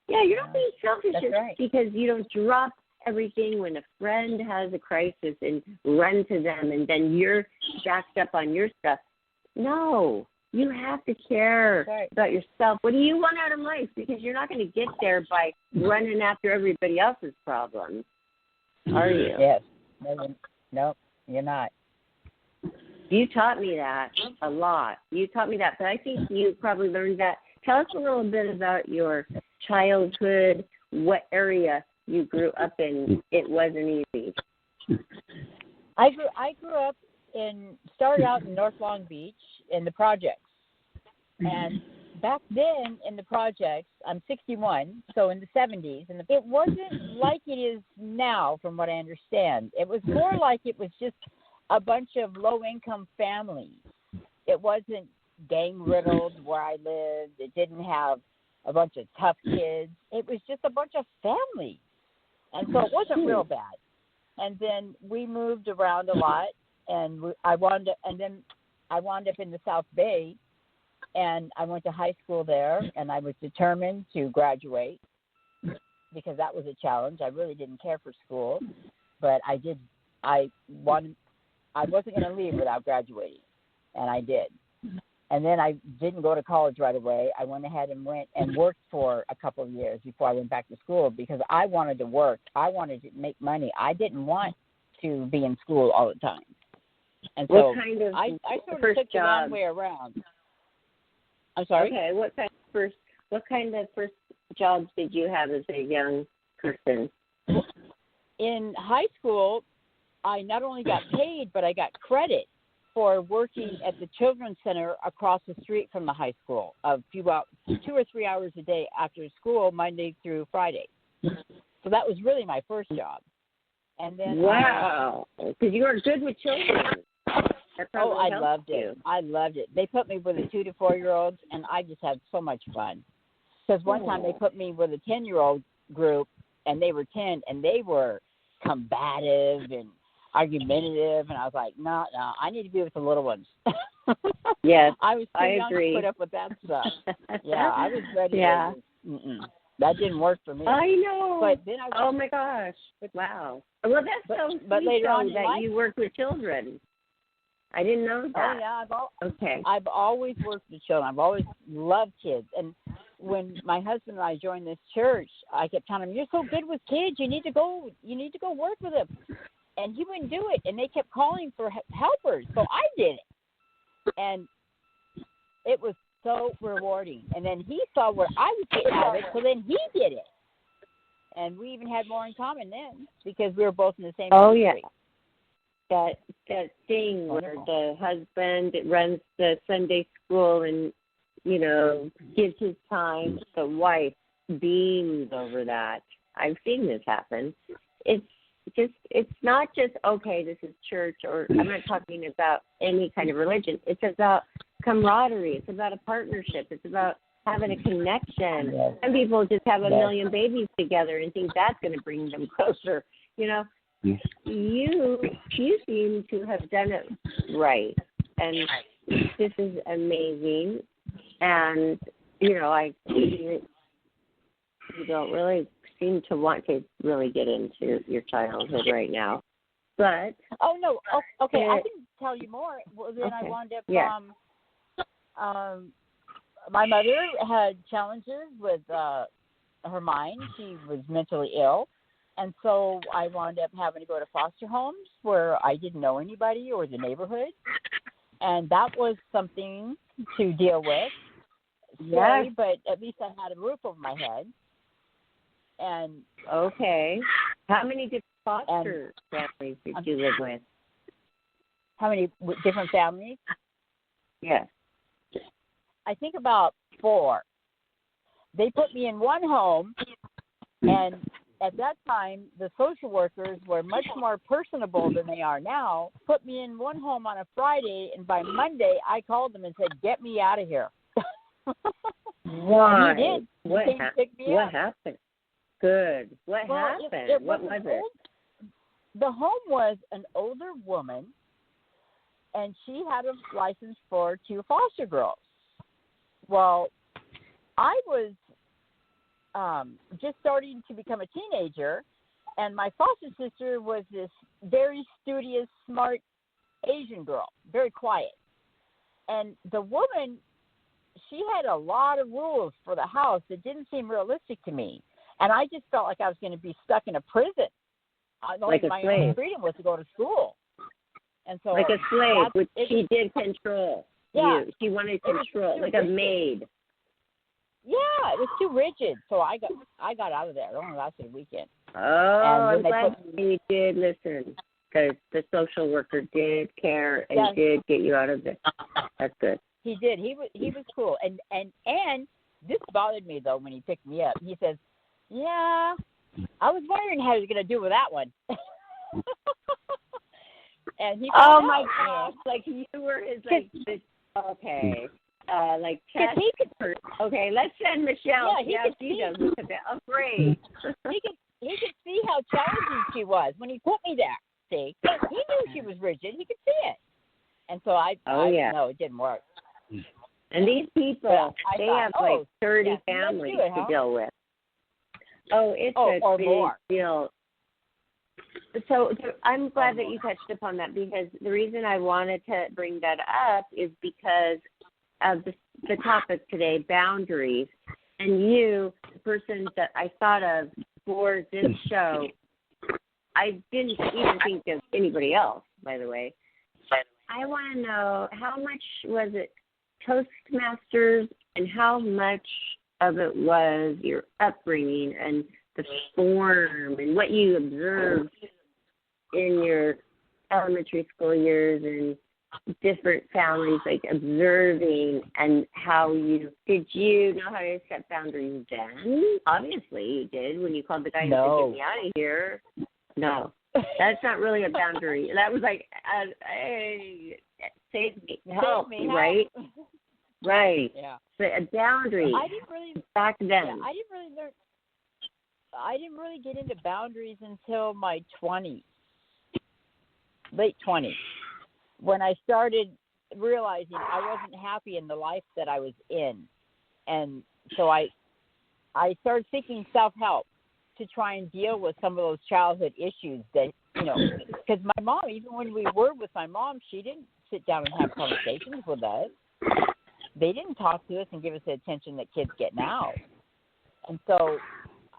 Yeah, you're not being selfish right. because you don't drop everything when a friend has a crisis and run to them and then you're jacked up on your stuff. No, you have to care about yourself. What do you want out of life? Because you're not going to get there by running after everybody else's problems, are you? Yes. No, you're not. You taught me that a lot. You taught me that, but I think you probably learned that. Tell us a little bit about your childhood, what area you grew up in. It wasn't easy. I grew up started out in North Long Beach in the projects. And back then in the projects, I'm 61, so in the 70s, and it wasn't like it is now from what I understand. It was more like it was just a bunch of low-income families. It wasn't gang-riddled where I lived. It didn't have a bunch of tough kids. It was just a bunch of families. And so it wasn't real bad. And then we moved around a lot, and I wound up in the South Bay, and I went to high school there, and I was determined to graduate because that was a challenge. I really didn't care for school, but I wasn't going to leave without graduating, and I did. And then I didn't go to college right away. I went ahead and worked for a couple of years before I went back to school because I wanted to work. I wanted to make money. I didn't want to be in school all the time. And so I sort of took the long way around. I'm sorry? Okay, what kind of first jobs did you have as a young person? In high school, I not only got paid, but I got credit for working at the Children's Center across the street from the high school, 2 or 3 hours a day after school, Monday through Friday. So that was really my first job. And then wow, because you were good with children. I loved it. I loved it. They put me with the 2 to 4 year olds, and I just had so much fun. Because one time they put me with a 10-year-old group, and they were 10, and they were combative and argumentative, and I was like, no, I need to be with the little ones. Yes, I was too young agree. to put up with that stuff. Yeah, I was ready. Yeah. That didn't work for me. I know. But then oh my gosh! Wow. Well, that's so but sweet, later on that you work with children. I didn't know that. Oh yeah, I've always worked with children. I've always loved kids, and when my husband and I joined this church, I kept telling him, "You're so good with kids. You need to go work with them." And he wouldn't do it, and they kept calling for helpers, so I did it, and it was so rewarding. And then he saw what I was getting out of it, so then he did it, and we even had more in common then because we were both in the same industry. Yeah, that thing where the husband runs the Sunday school and gives his time, the wife beams over that. I've seen this happen. It's not just, okay, this is church, or I'm not talking about any kind of religion. It's about camaraderie. It's about a partnership. It's about having a connection. Some people just have a million babies together and think that's going to bring them closer. You seem to have done it right. And this is amazing. And, you don't really seem to want to really get into your childhood right now, but no, okay, I can tell you more. Well, then I wound up. My mother had challenges with her mind. She was mentally ill, and so I wound up having to go to foster homes where I didn't know anybody or the neighborhood, and that was something to deal with. Scary, but at least I had a roof over my head. And Okay. How many different foster families did you live with? how many different families? Yes. I think about 4. They put me in one home, and at that time, the social workers were much more personable than they are now. Put me in one home on a Friday, and by Monday, I called them and said, "Get me out of here." Why? And he did. What, He came to pick me what up. happened? Good. What Well, happened? it What was was an it? The home was an older woman, and she had a license for 2 foster girls. Well, I was just starting to become a teenager, and my foster sister was this very studious, smart Asian girl, very quiet. And the woman, she had a lot of rules for the house that didn't seem realistic to me. And I just felt like I was going to be stuck in a prison. Like a my slave. only freedom was to go to school. And so Like a slave, which she was, did control Yeah. you. She wanted It was control, too like a rigid. maid. Yeah, it was too rigid. So I got out of there. It only lasted a weekend. Oh, And I'm when they glad put- you did listen, because the social worker did care and Yes. did get you out of there. That's good. He did. He was cool. And this bothered me though when he picked me up. He says, "Yeah, I was wondering how he was going to do with that one." And he Oh found my out, you know. gosh! Like you were his like this, okay, like chess. He could, Okay, let's send Michelle. Yeah, he could she see. doesn't a bit afraid. he could see how challenging she was when he put me there. See, he knew she was rigid. He could see it. And so no, it didn't work. And these people, Yeah, they thought, have like 30 yeah, let's families do it, huh? to deal with. Oh, it's Oh, a or big more. deal. So I'm glad that you touched upon that, because the reason I wanted to bring that up is because of the topic today, boundaries. And you, the person that I thought of for this show, I didn't even think of anybody else, by the way. I want to know, how much was it Toastmasters and how much of it was your upbringing and the form and what you observed in your elementary school years and different families, like observing, and did you know how to set boundaries then? Obviously you did when you called the guy and said, "Get me out of here." No, that's not really a boundary. That was like, hey, save me, help me, right? Right. Yeah. But a boundary. I didn't really back then. Yeah, I didn't really get into boundaries until my 20s, late 20s, when I started realizing I wasn't happy in the life that I was in, and so I started seeking self-help to try and deal with some of those childhood issues that, because my mom, even when we were with my mom, she didn't sit down and have conversations with us. They didn't talk to us and give us the attention that kids get now. And so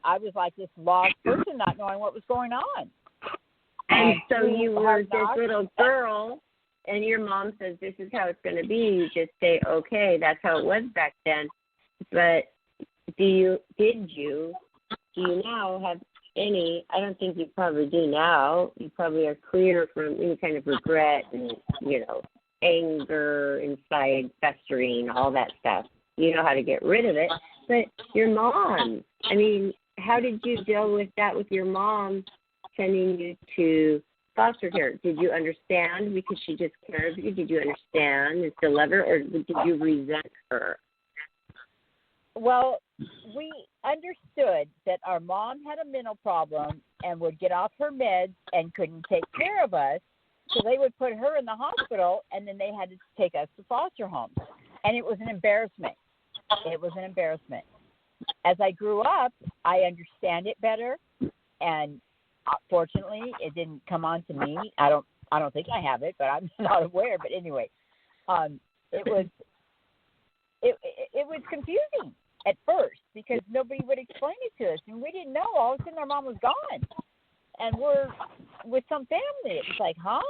I was like this lost person, not knowing what was going on. And so you were this little girl, and your mom says, "This is how it's going to be." You just say, "Okay, that's how it was back then." But do you now have any? I don't think you probably do now. You probably are clear from any kind of regret and anger inside, festering, all that stuff. You know how to get rid of it. But your mom, I mean, how did you deal with that with your mom sending you to foster care? Did you understand because she just cared of you? Did you understand and still love her, or did you resent her? Well, we understood that our mom had a mental problem and would get off her meds and couldn't take care of us. So they would put her in the hospital, and then they had to take us to foster homes. And it was an embarrassment. It was an embarrassment. As I grew up, I understand it better, and fortunately, it didn't come on to me. I don't think I have it, but I'm not aware. But anyway, it was confusing at first because nobody would explain it to us, and we didn't know. All of a sudden, our mom was gone, and we're with some family. It was like, huh?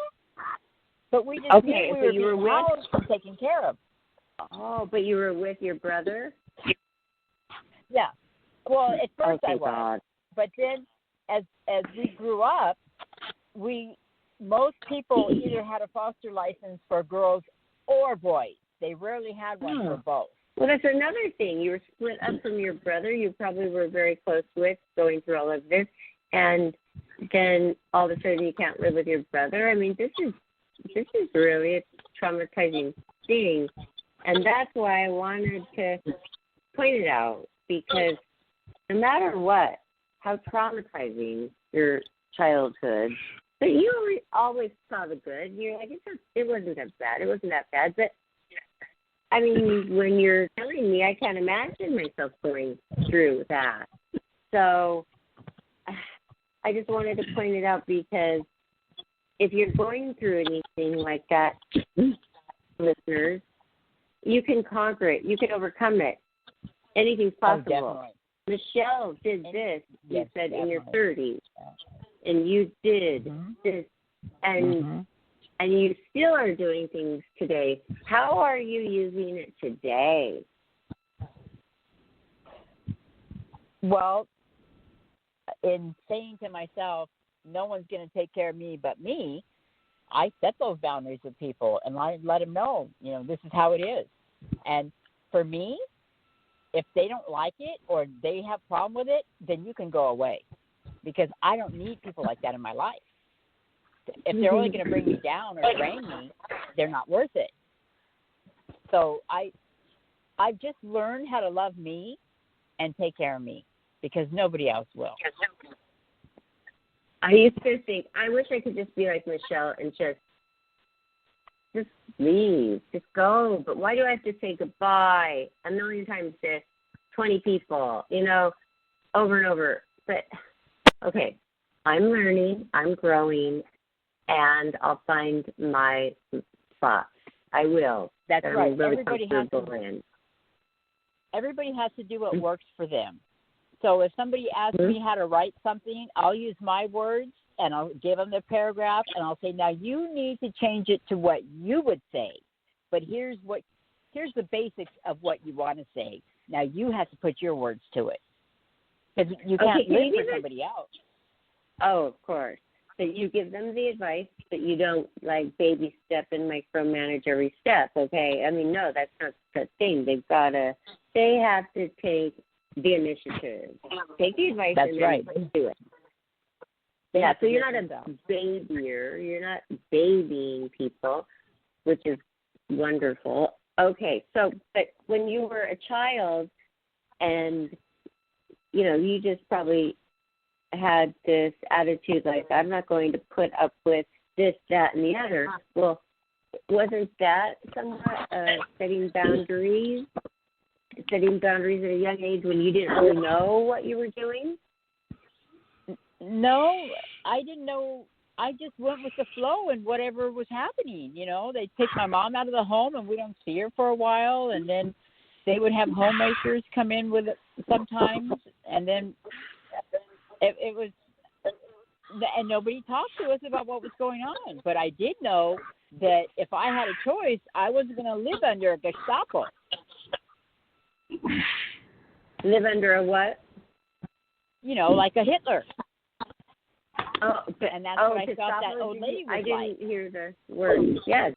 But we just knew we were being housed and taken care of. Oh, but you were with your brother? Yeah. Well, at first okay, I was. God. But then as we grew up, most people either had a foster license for girls or boys. They rarely had one for both. Well, that's another thing. You were split up from your brother. You probably were very close with going through all of this, and then all of a sudden you can't live with your brother. I mean, this is really a traumatizing thing, and that's why I wanted to point it out, because no matter what, how traumatizing your childhood, but you always saw the good. You're like, it wasn't that bad. It wasn't that bad. But, I mean, when you're telling me, I can't imagine myself going through that. So I just wanted to point it out, because if you're going through anything like that, listeners, you can conquer it. You can overcome it. Anything's possible. Michelle did this, you said, definitely. In your 30s. And you did this, and you still are doing things today. How are you using it today? Well, in saying to myself, no one's going to take care of me but me, I set those boundaries with people, and I let them know, this is how it is. And for me, if they don't like it or they have a problem with it, then you can go away, because I don't need people like that in my life. If they're only going to bring me down or drain me, they're not worth it. So I've just learned how to love me and take care of me, because nobody else will. I used to think, I wish I could just be like Michelle and just leave, just go. But why do I have to say goodbye a million times to 20 people, over and over? But, okay, I'm learning, I'm growing, and I'll find my spot. I will. That's right. Really Everybody has to do what works for them. So if somebody asks me how to write something, I'll use my words, and I'll give them the paragraph, and I'll say, now you need to change it to what you would say. But here's the basics of what you want to say. Now you have to put your words to it, because you can't live for somebody else. Oh, of course. So you give them the advice, but you don't baby step and micromanage every step. Okay, I mean, no, that's not the thing. They have to take the initiative, take the advice, that's and right. then do it. Yeah, so you're not a babyer. You're not babying people, which is wonderful. Okay, so but when you were a child, and you just probably had this attitude like, I'm not going to put up with this, that, and the other. Well, wasn't that somewhat setting boundaries at a young age when you didn't really know what you were doing? No, I didn't know. I just went with the flow and whatever was happening. They'd take my mom out of the home and we don't see her for a while, and then they would have homemakers come in with it sometimes, and then it was, and nobody talked to us about what was going on. But I did know that if I had a choice, I wasn't going to live under a Gestapo. Live under a what? Like a Hitler. Oh, and that's what I thought that old lady was I didn't hear the word. Yes,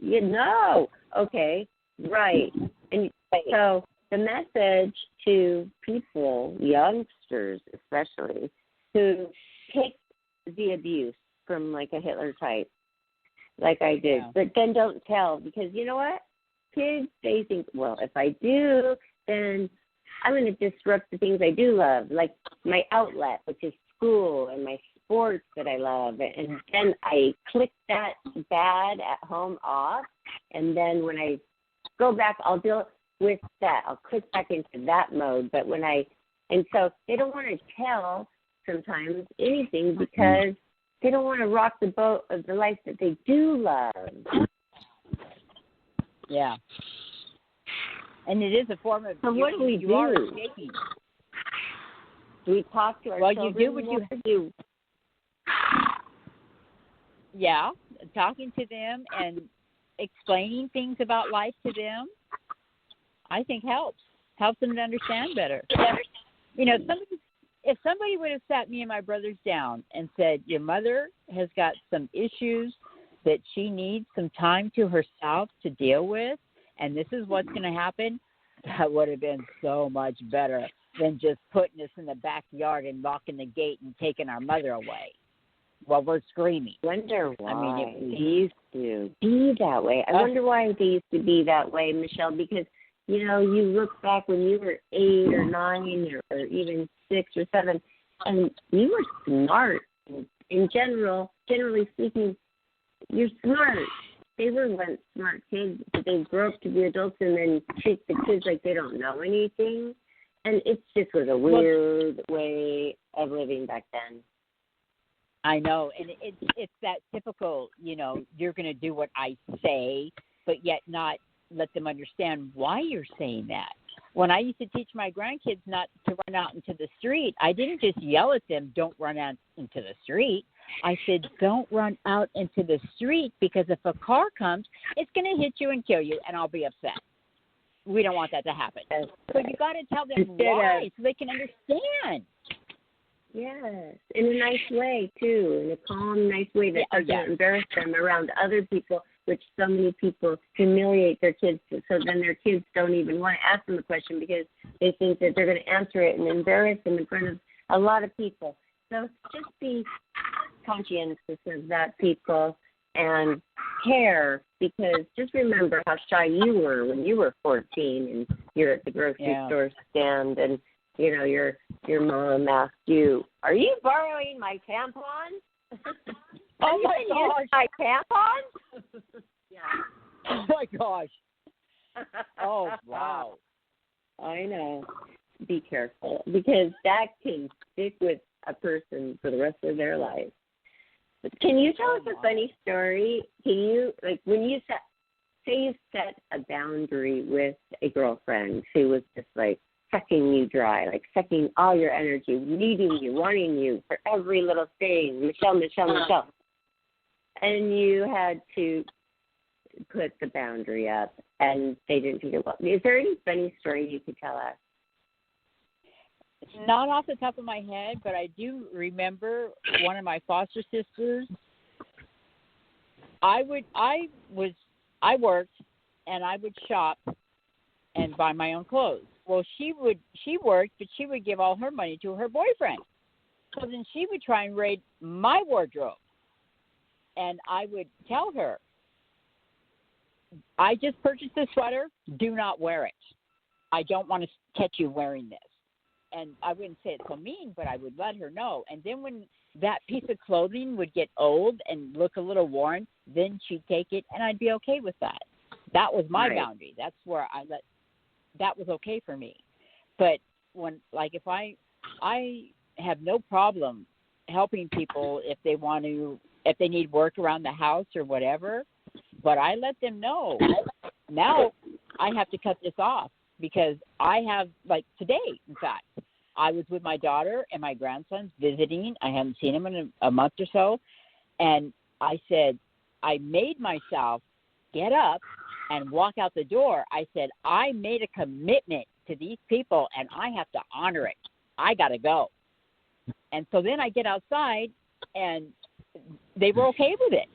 okay, right. And so the message to people, youngsters especially, who take the abuse from like a Hitler type, like I did, but then don't tell, because you know what? Kids, they think, well, if I do, then I'm going to disrupt the things I do love, like my outlet, which is school, and my sports that I love. And then I click that bad at home off, and then when I go back, I'll deal with that. I'll click back into that mode. But and so they don't want to tell sometimes anything, because they don't want to rock the boat of the life that they do love. Yeah. And it is a form of. So what do we do? Do we talk to our children? Well, you do what you do. Yeah, talking to them and explaining things about life to them, I think helps them to understand better. if somebody would have sat me and my brothers down and said, your mother has got some issues that she needs some time to herself to deal with, and this is what's going to happen, that would have been so much better than just putting us in the backyard and locking the gate and taking our mother away while we're screaming. I wonder why it they used to be that way. I wonder why they used to be that way, Michelle, because, you know, you look back when you were 8 or 9 or even 6 or 7, and you were smart. In generally speaking, you're smart. They were once smart kids, but they grow up to be adults and then treat the kids like they don't know anything. And it just was a weird way of living back then. I know, and it's that typical, you know, you're going to do what I say, but yet not let them understand why you're saying that. When I used to teach my grandkids not to run out into the street, I didn't just yell at them, don't run out into the street. I said, don't run out into the street, because if a car comes, it's going to hit you and kill you, and I'll be upset. We don't want that to happen. So you got to tell them why so they can understand. Yes, in a nice way, too, in a calm, nice way that doesn't embarrass them around other people, which so many people humiliate their kids, so then their kids don't even want to ask them the question because they think that they're going to answer it and embarrass them in front of a lot of people. So just be conscientious of that, people, and care, because just remember how shy you were when you were 14 and you're at the grocery store stand and, you know, your mom asked you, are you borrowing my tampon? Oh, my gosh. My tampon? Yeah. Oh, my gosh. Oh, wow. I know. Be careful, because that can stick with a person for the rest of their life. Can you tell us a funny story? Can you, like, when you set a boundary with a girlfriend who was just, like, sucking you dry, like sucking all your energy, needing you, wanting you for every little thing, Michelle, and you had to put the boundary up, and they didn't think it well. Is there any funny story you could tell us? Not off the top of my head, but I do remember one of my foster sisters. I worked and I would shop and buy my own clothes. Well, she worked, but she would give all her money to her boyfriend. So then she would try and raid my wardrobe. And I would tell her, I just purchased this sweater. Do not wear it. I don't want to catch you wearing this. And I wouldn't say it so mean, but I would let her know. And then when that piece of clothing would get old and look a little worn, then she'd take it, and I'd be okay with that. That was my boundary. That's where that was okay for me. But when, like, if I have no problem helping people if they need work around the house or whatever, but I let them know. Now I have to cut this off, because I have, like today, in fact, I was with my daughter and my grandsons visiting. I haven't seen them in a month or so. And I said, I made myself get up and walk out the door. I said, I made a commitment to these people, and I have to honor it. I got to go. And so then I get outside, and they were okay with it.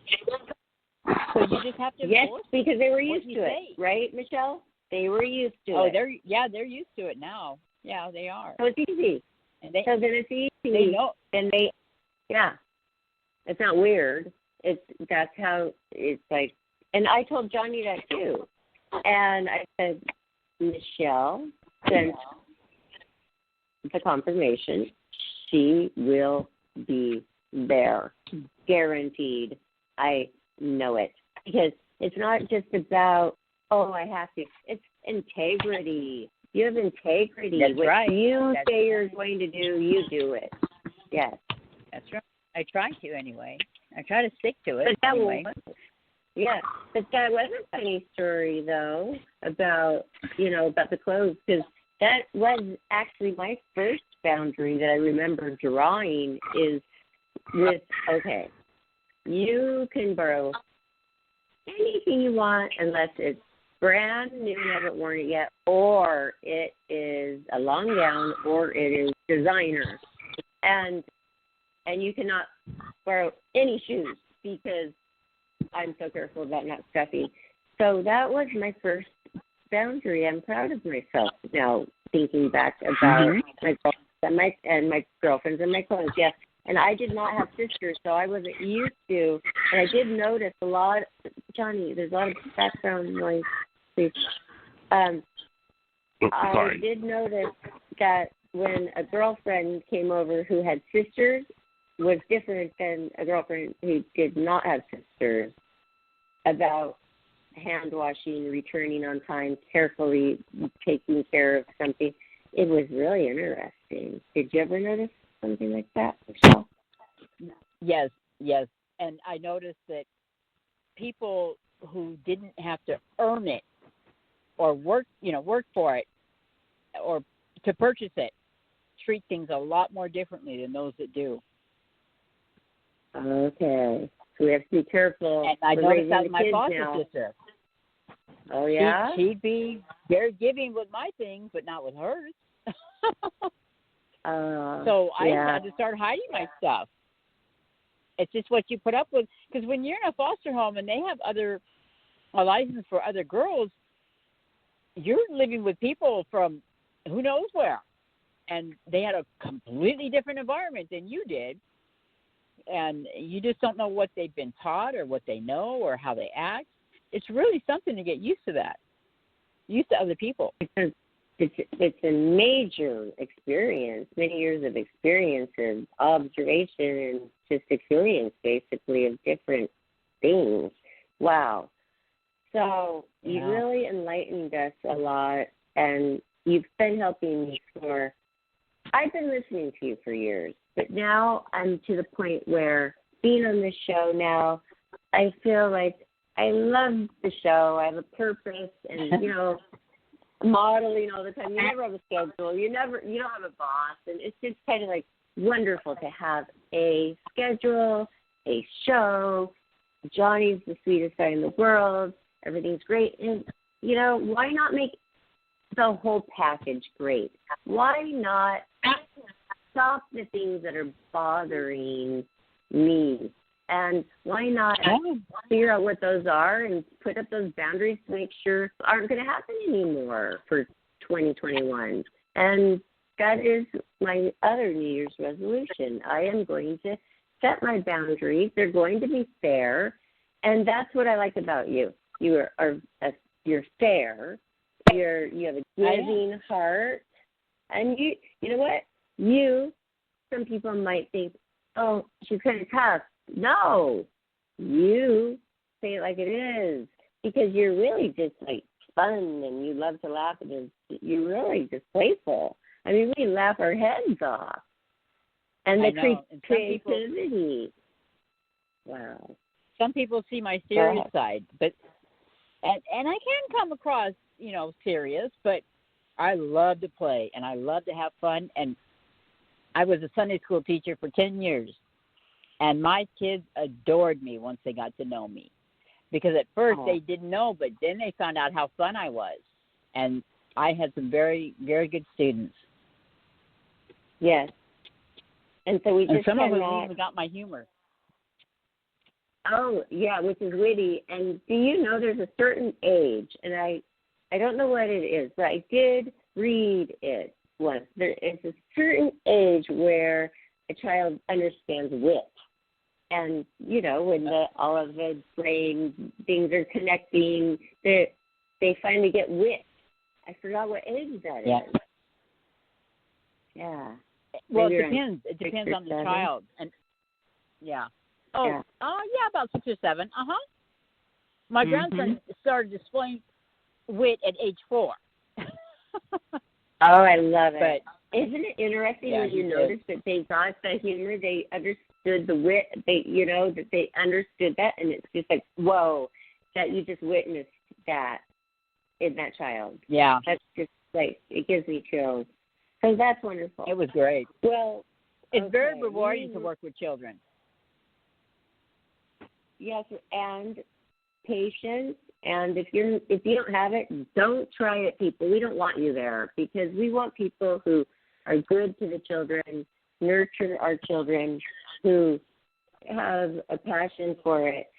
So you just have to. Yes, because they were used to it, right, Michelle? They were used to it. Oh, they're used to it now. Yeah, they are. So it's easy. And so then it's easy. They know. And it's not weird. That's how it's like. And I told Johnny that too. And I said, Michelle sent the confirmation. She will be there, guaranteed. I know it, because it's not just about, I have to. It's integrity. You have integrity. That's what right. you say you're going to do, you do it. Yes. That's right. I try to anyway. I try to stick to it. But that anyway. But that was a funny story, though, about the clothes, because that was actually my first boundary that I remember drawing is with, you can borrow anything you want unless it's brand new, you haven't worn it yet, or it is a long gown, or it is designer. and you cannot borrow any shoes because I'm so careful about not stuffing. So that was my first boundary. I'm proud of myself now, thinking back about my girlfriends and my clones. Yeah, and I did not have sisters, so I wasn't used to. And I did notice a lot. Johnny, there's a lot of background noise. Please. I did notice that when a girlfriend came over who had sisters was different than a girlfriend who did not have sisters, about hand washing, returning on time, carefully taking care of something. It was really interesting. Did you ever notice something like that, Michelle? Yes. And I noticed that people who didn't have to earn it or work for it or to purchase it treat things a lot more differently than those that do. Okay. So we have to be careful. And I noticed that with my foster sister. Oh, yeah? She'd be very giving with my things, but not with hers. So I had to start hiding my stuff. It's just what you put up with. Because when you're in a foster home and they have a license for other girls, you're living with people from who knows where. And they had a completely different environment than you did. And you just don't know what they've been taught or what they know or how they act. It's really something to get used to that, used to other people. Because it's a major experience, many years of experience and observation and just experience, basically, of different things. Wow. So you really enlightened us a lot, and you've been helping me I've been listening to you for years, but now I'm to the point where being on this show now, I feel like I love the show. I have a purpose, and, modeling all the time. You never have a schedule. You don't have a boss, and it's just kind of like wonderful to have a schedule, a show. Johnny's the sweetest guy in the world. Everything's great. And, why not make the whole package great? Why not stop the things that are bothering me? And why not figure out what those are and put up those boundaries to make sure aren't going to happen anymore for 2021? And that is my other New Year's resolution. I am going to set my boundaries. They're going to be fair. And that's what I like about you. You're fair. You have a giving heart. And you know what? Some people might think, oh, she's kind of tough. No, you say it like it is, because you're really just like fun and you love to laugh, and you're really just playful. I mean, we laugh our heads off. And the creativity. Wow. Some people see my serious side, but and I can come across, serious, but I love to play and I love to have fun. And I was a Sunday school teacher for 10 years. And my kids adored me once they got to know me. Because at first they didn't know, but then they found out how fun I was. And I had some very, very good students. Yes. And so we just some of them even got my humor. Oh, yeah, which is witty. And do you know there's a certain age, and I don't know what it is, but I did read it once. There is a certain age where a child understands wit. And, when all of the brain things are connecting, they finally get wit. I forgot what age that is. Yeah. Well, it depends. It depends on the child. And about 6 or 7. My grandson started displaying wit at age 4. Oh, I love it. But isn't it interesting when you notice that they got the humor, they understood the wit, that they understood that, and it's just like, whoa, that you just witnessed that in that child. Yeah. That's just like, it gives me chills. So that's wonderful. It was great. Well, it's very rewarding to work with children. Yes, and patience. And if you don't have it, don't try it, people. We don't want you there, because we want people who are good to the children. nurture our children who have a passion for it.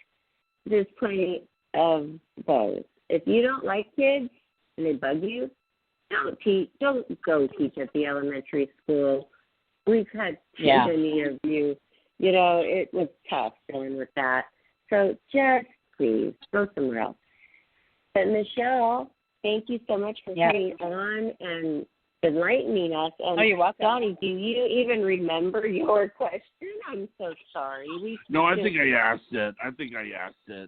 There's plenty of those. If you don't like kids and they bug you, don't go teach at the elementary school. We've had too many of you. You know, it was tough dealing with that. So just please go somewhere else. But Michelle, thank you so much for coming on and enlightening us. And you're welcome. Donnie, do you even remember your question? I'm so sorry. I think I asked it.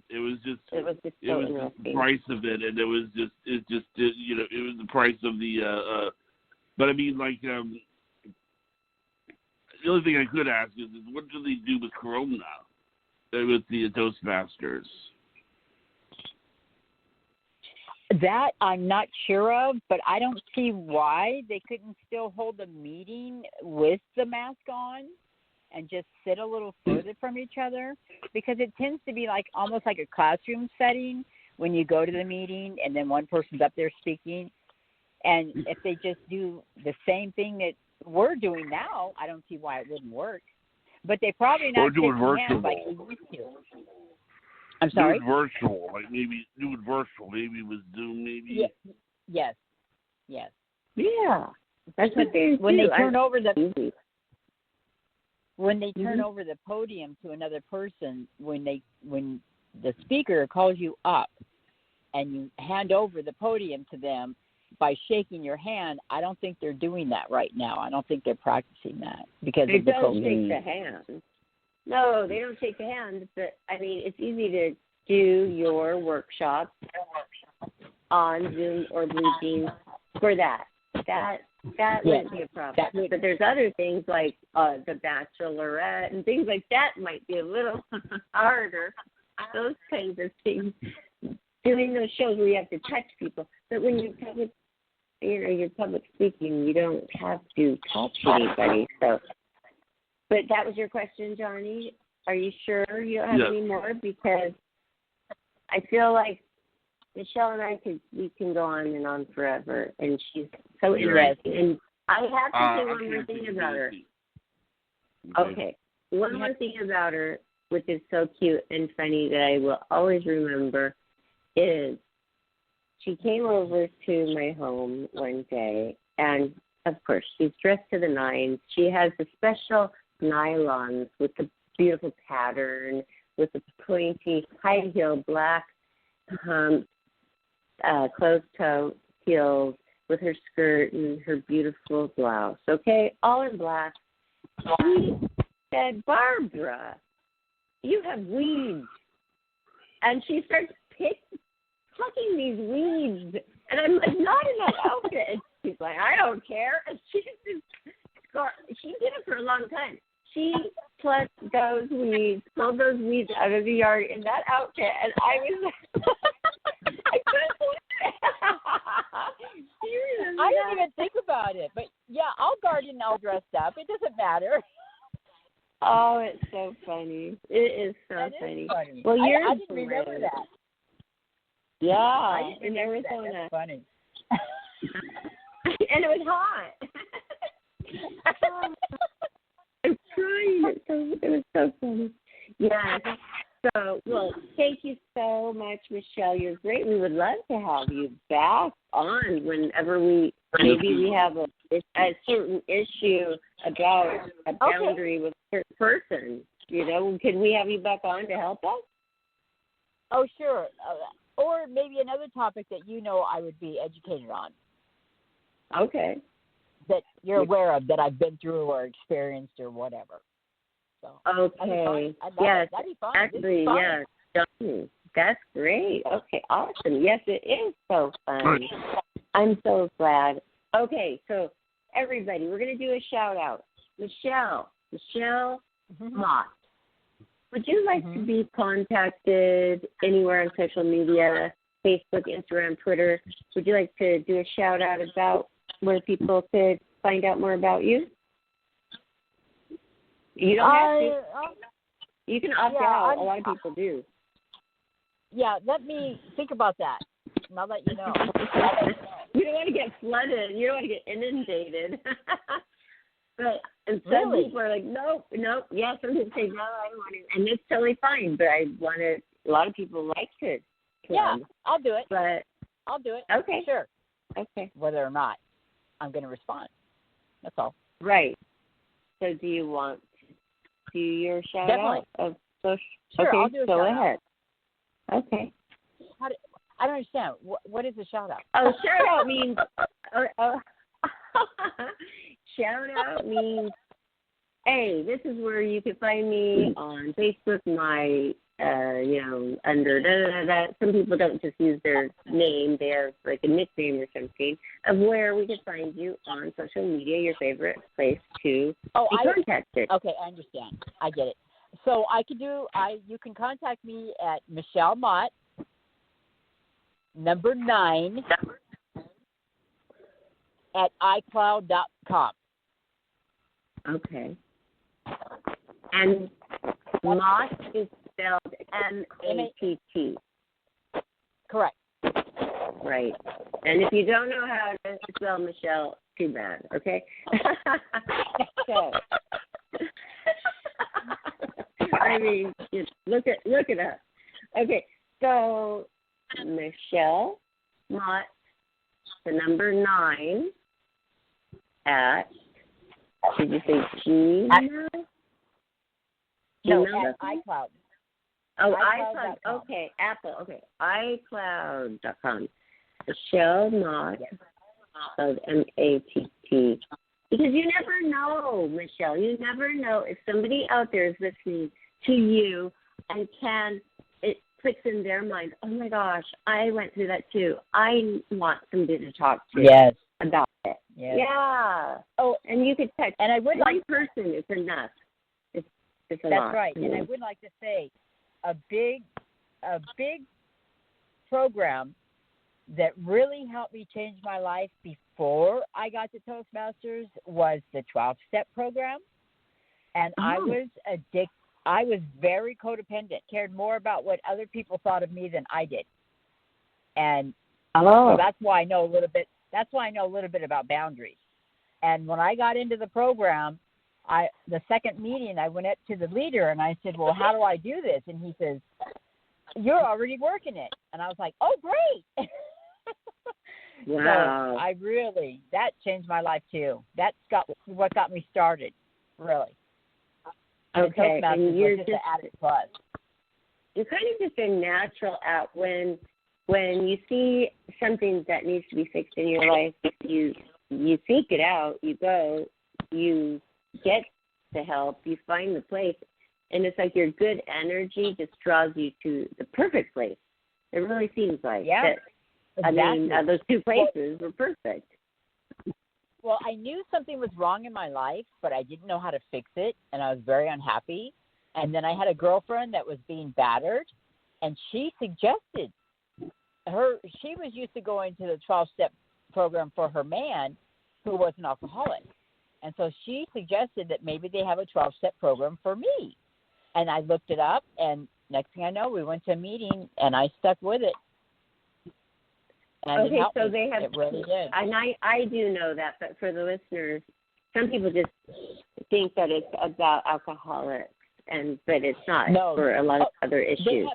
It was just the price of it, and it was the price of the. But I mean, like, the only thing I could ask is what do they do with Corona, with the Toastmasters? That I'm not sure of, but I don't see why they couldn't still hold a meeting with the mask on and just sit a little further from each other, because it tends to be like almost like a classroom setting when you go to the meeting and then one person's up there speaking. And if they just do the same thing that we're doing now, I don't see why it wouldn't work. But they probably not do it virtual. Like we used to. I'm sorry? Do it virtual, like maybe do it virtual, maybe with Zoom, maybe. Yes. Yeah, that's what they when do. They turn over the when they turn over the podium to another person, when the speaker calls you up and you hand over the podium to them by shaking your hand, I don't think they're doing that right now. I don't think they're practicing that because they of the don't COVID. shake the hand. No, they don't shake the hand. But I mean, it's easy to do your workshop on Zoom or BlueJeans for that. That wouldn't be a problem. But there's other things like the Bachelorette and things like that might be a little harder. Those kinds of things. Doing those shows where you have to touch people. But when you're public speaking, you don't have to touch anybody. So, but that was your question, Johnny. Are you sure you don't have any more? Because I feel like Michelle and I can go on and on forever, and she's so interesting. And I have to say one more thing about her. Okay, one more thing about her, which is so cute and funny that I will always remember, is she came over to my home one day, and of course she's dressed to the nines. She has the special nylons with the beautiful pattern, with the pointy high heel black closed-toe heels, with her skirt and her beautiful blouse. Okay, all in black. She said, "Barbara, you have weeds," and she starts plucking these weeds, and I'm like, "Not in that outfit." And she's like, "I don't care." And she did it for a long time. She plucked those weeds, pulled those weeds out of the yard in that outfit, and I was, I couldn't believe it. I didn't even think about it, but yeah, I'll garden all dressed up. It doesn't matter. Oh, it's so funny. It is so funny. Well, I didn't remember that. Yeah, I didn't in remember Arizona. That's funny. And it was hot. I'm crying. It was so funny. Yeah. So, well, thank you so much, Michelle. You're great. We would love to have you back on whenever we have a certain issue about a boundary with a certain person. You know, can we have you back on to help us? Oh, sure. Or maybe another topic that I would be educated on. Okay. That you're aware of, that I've been through or experienced or whatever. So, okay. Yes. That'd be fun. Actually, yes. That's great. Okay, awesome. Yes, it is so fun. I'm so glad. Okay, so everybody, we're going to do a shout out. Michelle Mott. Would you like to be contacted anywhere on social media, Facebook, Instagram, Twitter? Would you like to do a shout out about where people could find out more about you? You don't have to. You can opt out. A lot of people do. Yeah, let me think about that, and I'll let you know. You don't want to get flooded. You don't want to get inundated. and some Really? people are like, nope. Yeah, some people say, no, I don't want it. And it's totally fine. But I want to, a lot of people like to Yeah, come. I'll do it. But, I'll do it. okay. Sure. Okay. Whether or not I'm going to respond. That's all. Right. So do you want to do your shout Definitely. out of social? Sure, okay, I'll do a go shout out. ahead. Okay. I don't understand. What is a shout out? Oh, shout out means shout out means, hey, this is where you can find me on Facebook. My under da. Some people don't just use their name; they have like a nickname or something of where we can find you on social media. Your favorite place to be contacted. Okay, I understand. I get it. So you can contact me at Michelle Mott, 9 at iCloud.com. Okay. And Mott is spelled M-A-T-T. Correct. Right. And if you don't know how to spell Michelle, too bad, okay? So, I mean, just look it up. Okay, so Michelle Mott, 9 at, did you say Gmail? No, Gmail? at iCloud. Oh, iCloud.com. iCloud. Okay, Apple. Okay, iCloud.com. Michelle Mott, of M-A-T-T. Because you never know, Michelle. You never know if somebody out there is listening to you and it clicks in their mind, oh my gosh, I went through that too. I want somebody to talk to about it. Yes. Yeah. Oh, and you could text. and I would one person is enough. It's a That's lot. right. And I would like to say a big program that really helped me change my life before I got to Toastmasters was the 12-step program. And I was addicted. I was very codependent, cared more about what other people thought of me than I did. And so that's why I know a little bit. That's why I know a little bit about boundaries. And when I got into the program, the second meeting, I went up to the leader and I said, well, how do I do this? And he says, you're already working it. And I was like, oh, great. Wow. So that changed my life too. That's what got me started, really. Okay. And you're just an added plus. You're kind of just a natural at when you see something that needs to be fixed in your life, you seek it out, you go, you get the help, you find the place, and it's like your good energy just draws you to the perfect place. It really seems like that. Exactly. I mean, those two places were perfect. Well, I knew something was wrong in my life, but I didn't know how to fix it, and I was very unhappy. And then I had a girlfriend that was being battered, and she suggested she was used to going to the 12-step program for her man who was an alcoholic. And so she suggested that maybe they have a 12-step program for me. And I looked it up, and next thing I know, we went to a meeting, and I stuck with it. And okay, so they have. It really did. And I do know that, but for the listeners, some people just think that it's about alcoholics, but it's not. No. For a lot of other issues. They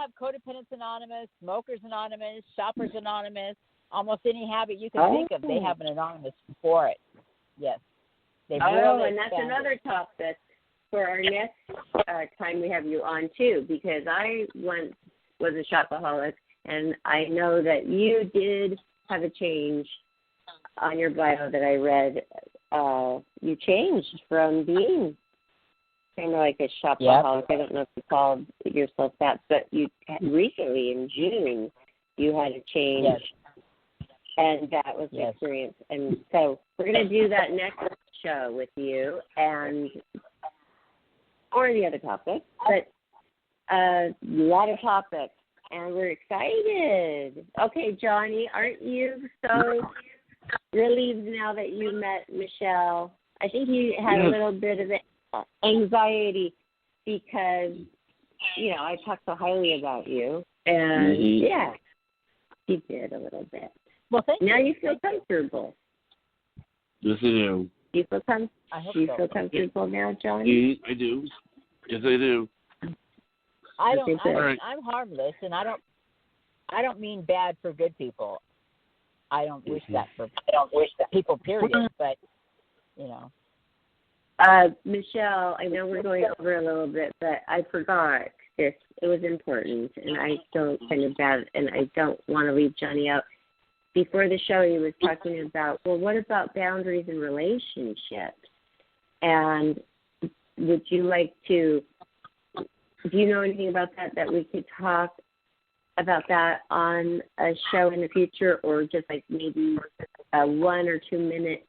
have Codependents Anonymous, Smokers Anonymous, Shoppers Anonymous. Almost any habit you can think of, they have an anonymous for it. Yes. And that's another topic for our next time we have you on too, because I once was a shopaholic. And I know that you did have a change on your bio that I read. You changed from being kind of like a shopaholic. I don't know if you called yourself that, but you recently in June you had a change, and that was the experience. And so we're going to do that next show with you, or the other topic, but a lot of topics. And we're excited. Okay, Johnny, aren't you so relieved now that you met Michelle? I think you had a little bit of anxiety because, I talked so highly about you. And, you did a little bit. Well, thank you. Now you feel comfortable. Yes, I do. Do you feel I hope Do you so. feel comfortable now, Johnny? I do. Yes, I do. I'm harmless, and I don't mean bad for good people. I don't wish that for people, period. But Michelle, I know we're going over a little bit, but I forgot this. It was important, and I don't kind of bad, and I don't want to leave Johnny out. Before the show, he was talking about, well, what about boundaries in relationships? And would you like to? Do you know anything about that we could talk about that on a show in the future, or just like maybe a 1 or 2 minute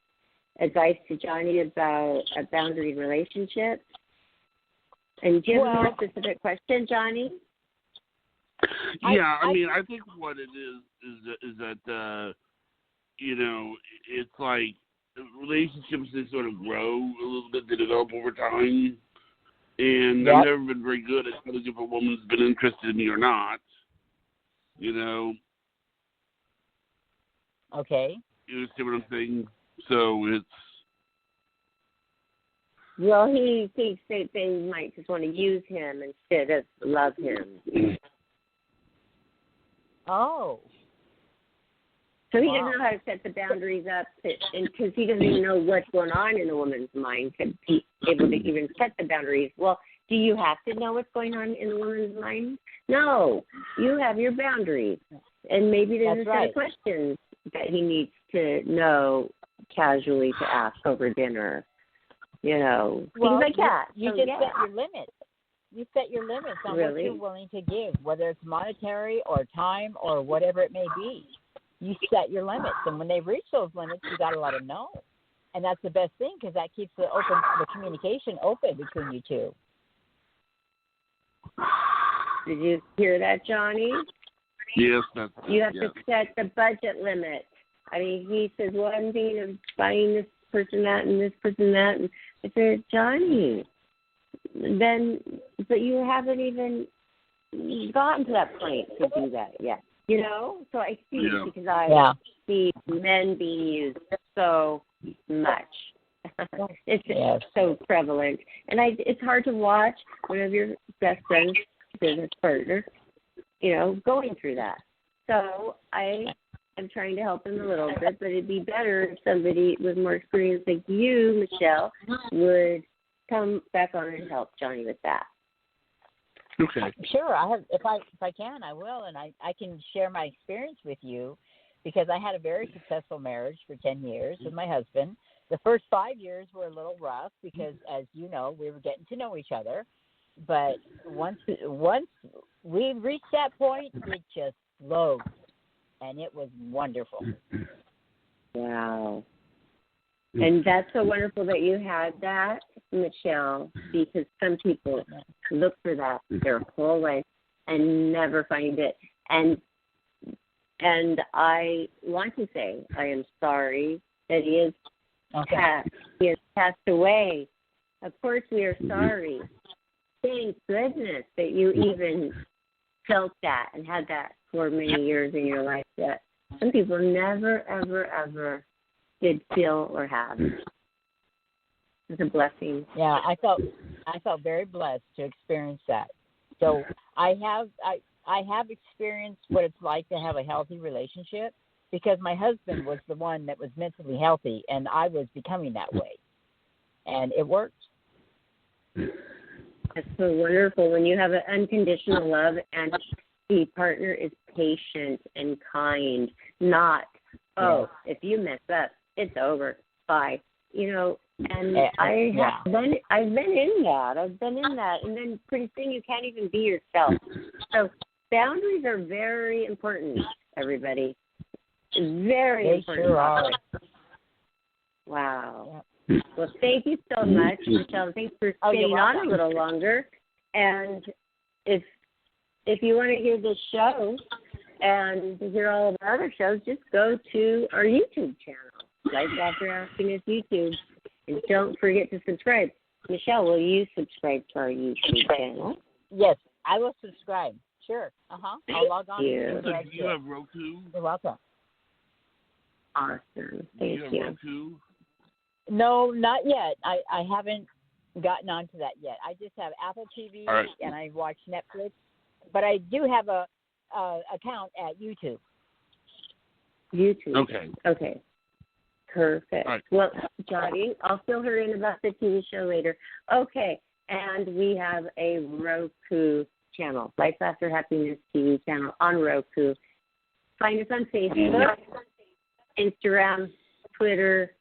advice to Johnny about a boundary relationship? And do you have a more specific question, Johnny? Yeah, I mean, I think what it is that it's like relationships that sort of grow a little bit, they develop over time. And I've never been very good at telling if a woman's been interested in me or not. Okay. You see what I'm saying? So it's. Well, he thinks that they might just want to use him instead of love him. Oh. So he doesn't know how to set the boundaries up, because he doesn't even know what's going on in a woman's mind to be able to even set the boundaries. Well, do you have to know what's going on in a woman's mind? No, you have your boundaries, and maybe there's a set of questions that he needs to know casually to ask over dinner. Things like that. You just set your limits. You set your limits on what you're willing to give, whether it's monetary or time or whatever it may be. You set your limits, and when they reach those limits, you got to let them know, and that's the best thing because that keeps the communication open between you two. Did you hear that, Johnny? Yes. You have to set the budget limit. I mean, he says, well, I'm thinking of buying this person that and this person that, and I said, Johnny, but you haven't even gotten to that point to do that yet. So I see because I see men being used so much. It's so prevalent. And it's hard to watch one of your best friends, business partner, going through that. So I am trying to help him a little bit, but it'd be better if somebody with more experience like you, Michelle, would come back on and help Johnny with that. Okay. Sure, if I can, I will, and I can share my experience with you because I had a very successful marriage for 10 years with my husband. The first 5 years were a little rough because, as you know, we were getting to know each other. But once we reached that point, it just flowed, and it was wonderful. Wow. And that's so wonderful that you had that, Michelle, because some people look for that their whole life and never find it. And I want to say I am sorry that he is he has passed away. Of course we are sorry. Thank goodness that you even felt that and had that for many years in your life that some people never, ever, ever did feel or have. It's a blessing. Yeah, I felt very blessed to experience that. So I have experienced what it's like to have a healthy relationship because my husband was the one that was mentally healthy and I was becoming that way. And it worked. That's so wonderful when you have an unconditional love and the partner is patient and kind, not, if you mess up, it's over. Bye. And I've been in that. And then pretty soon you can't even be yourself. So boundaries are very important, everybody. Very important. Sure are. Wow. Yep. Well, thank you so much, Michelle. Thanks for staying on a little longer. And if you want to hear this show and to hear all of our other shows, just go to our YouTube channel. Life After Happiness YouTube. And don't forget to subscribe. Michelle, will you subscribe to our YouTube channel? Yes, I will subscribe. Sure. I'll log on. Do you have Roku? You're welcome. Awesome. Thank you. Do you have Roku? No, not yet. I haven't gotten onto that yet. I just have Apple TV All right. and I watch Netflix, but I do have a account at YouTube. YouTube. Okay. Perfect. All right. Well, Johnny, I'll fill her in about the TV show later. Okay. And we have a Roku channel, Life After Happiness TV channel on Roku. Find us on Facebook, Instagram, Twitter,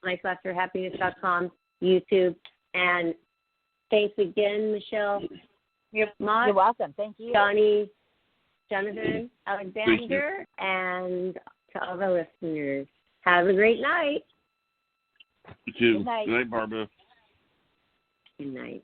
lifeafterhappiness.com, YouTube. And thanks again, Michelle. You're welcome. Thank you. Johnny, Jonathan, Alexander, and to all the listeners. Have a great night. You too. Good night. Good night, Barbara. Good night.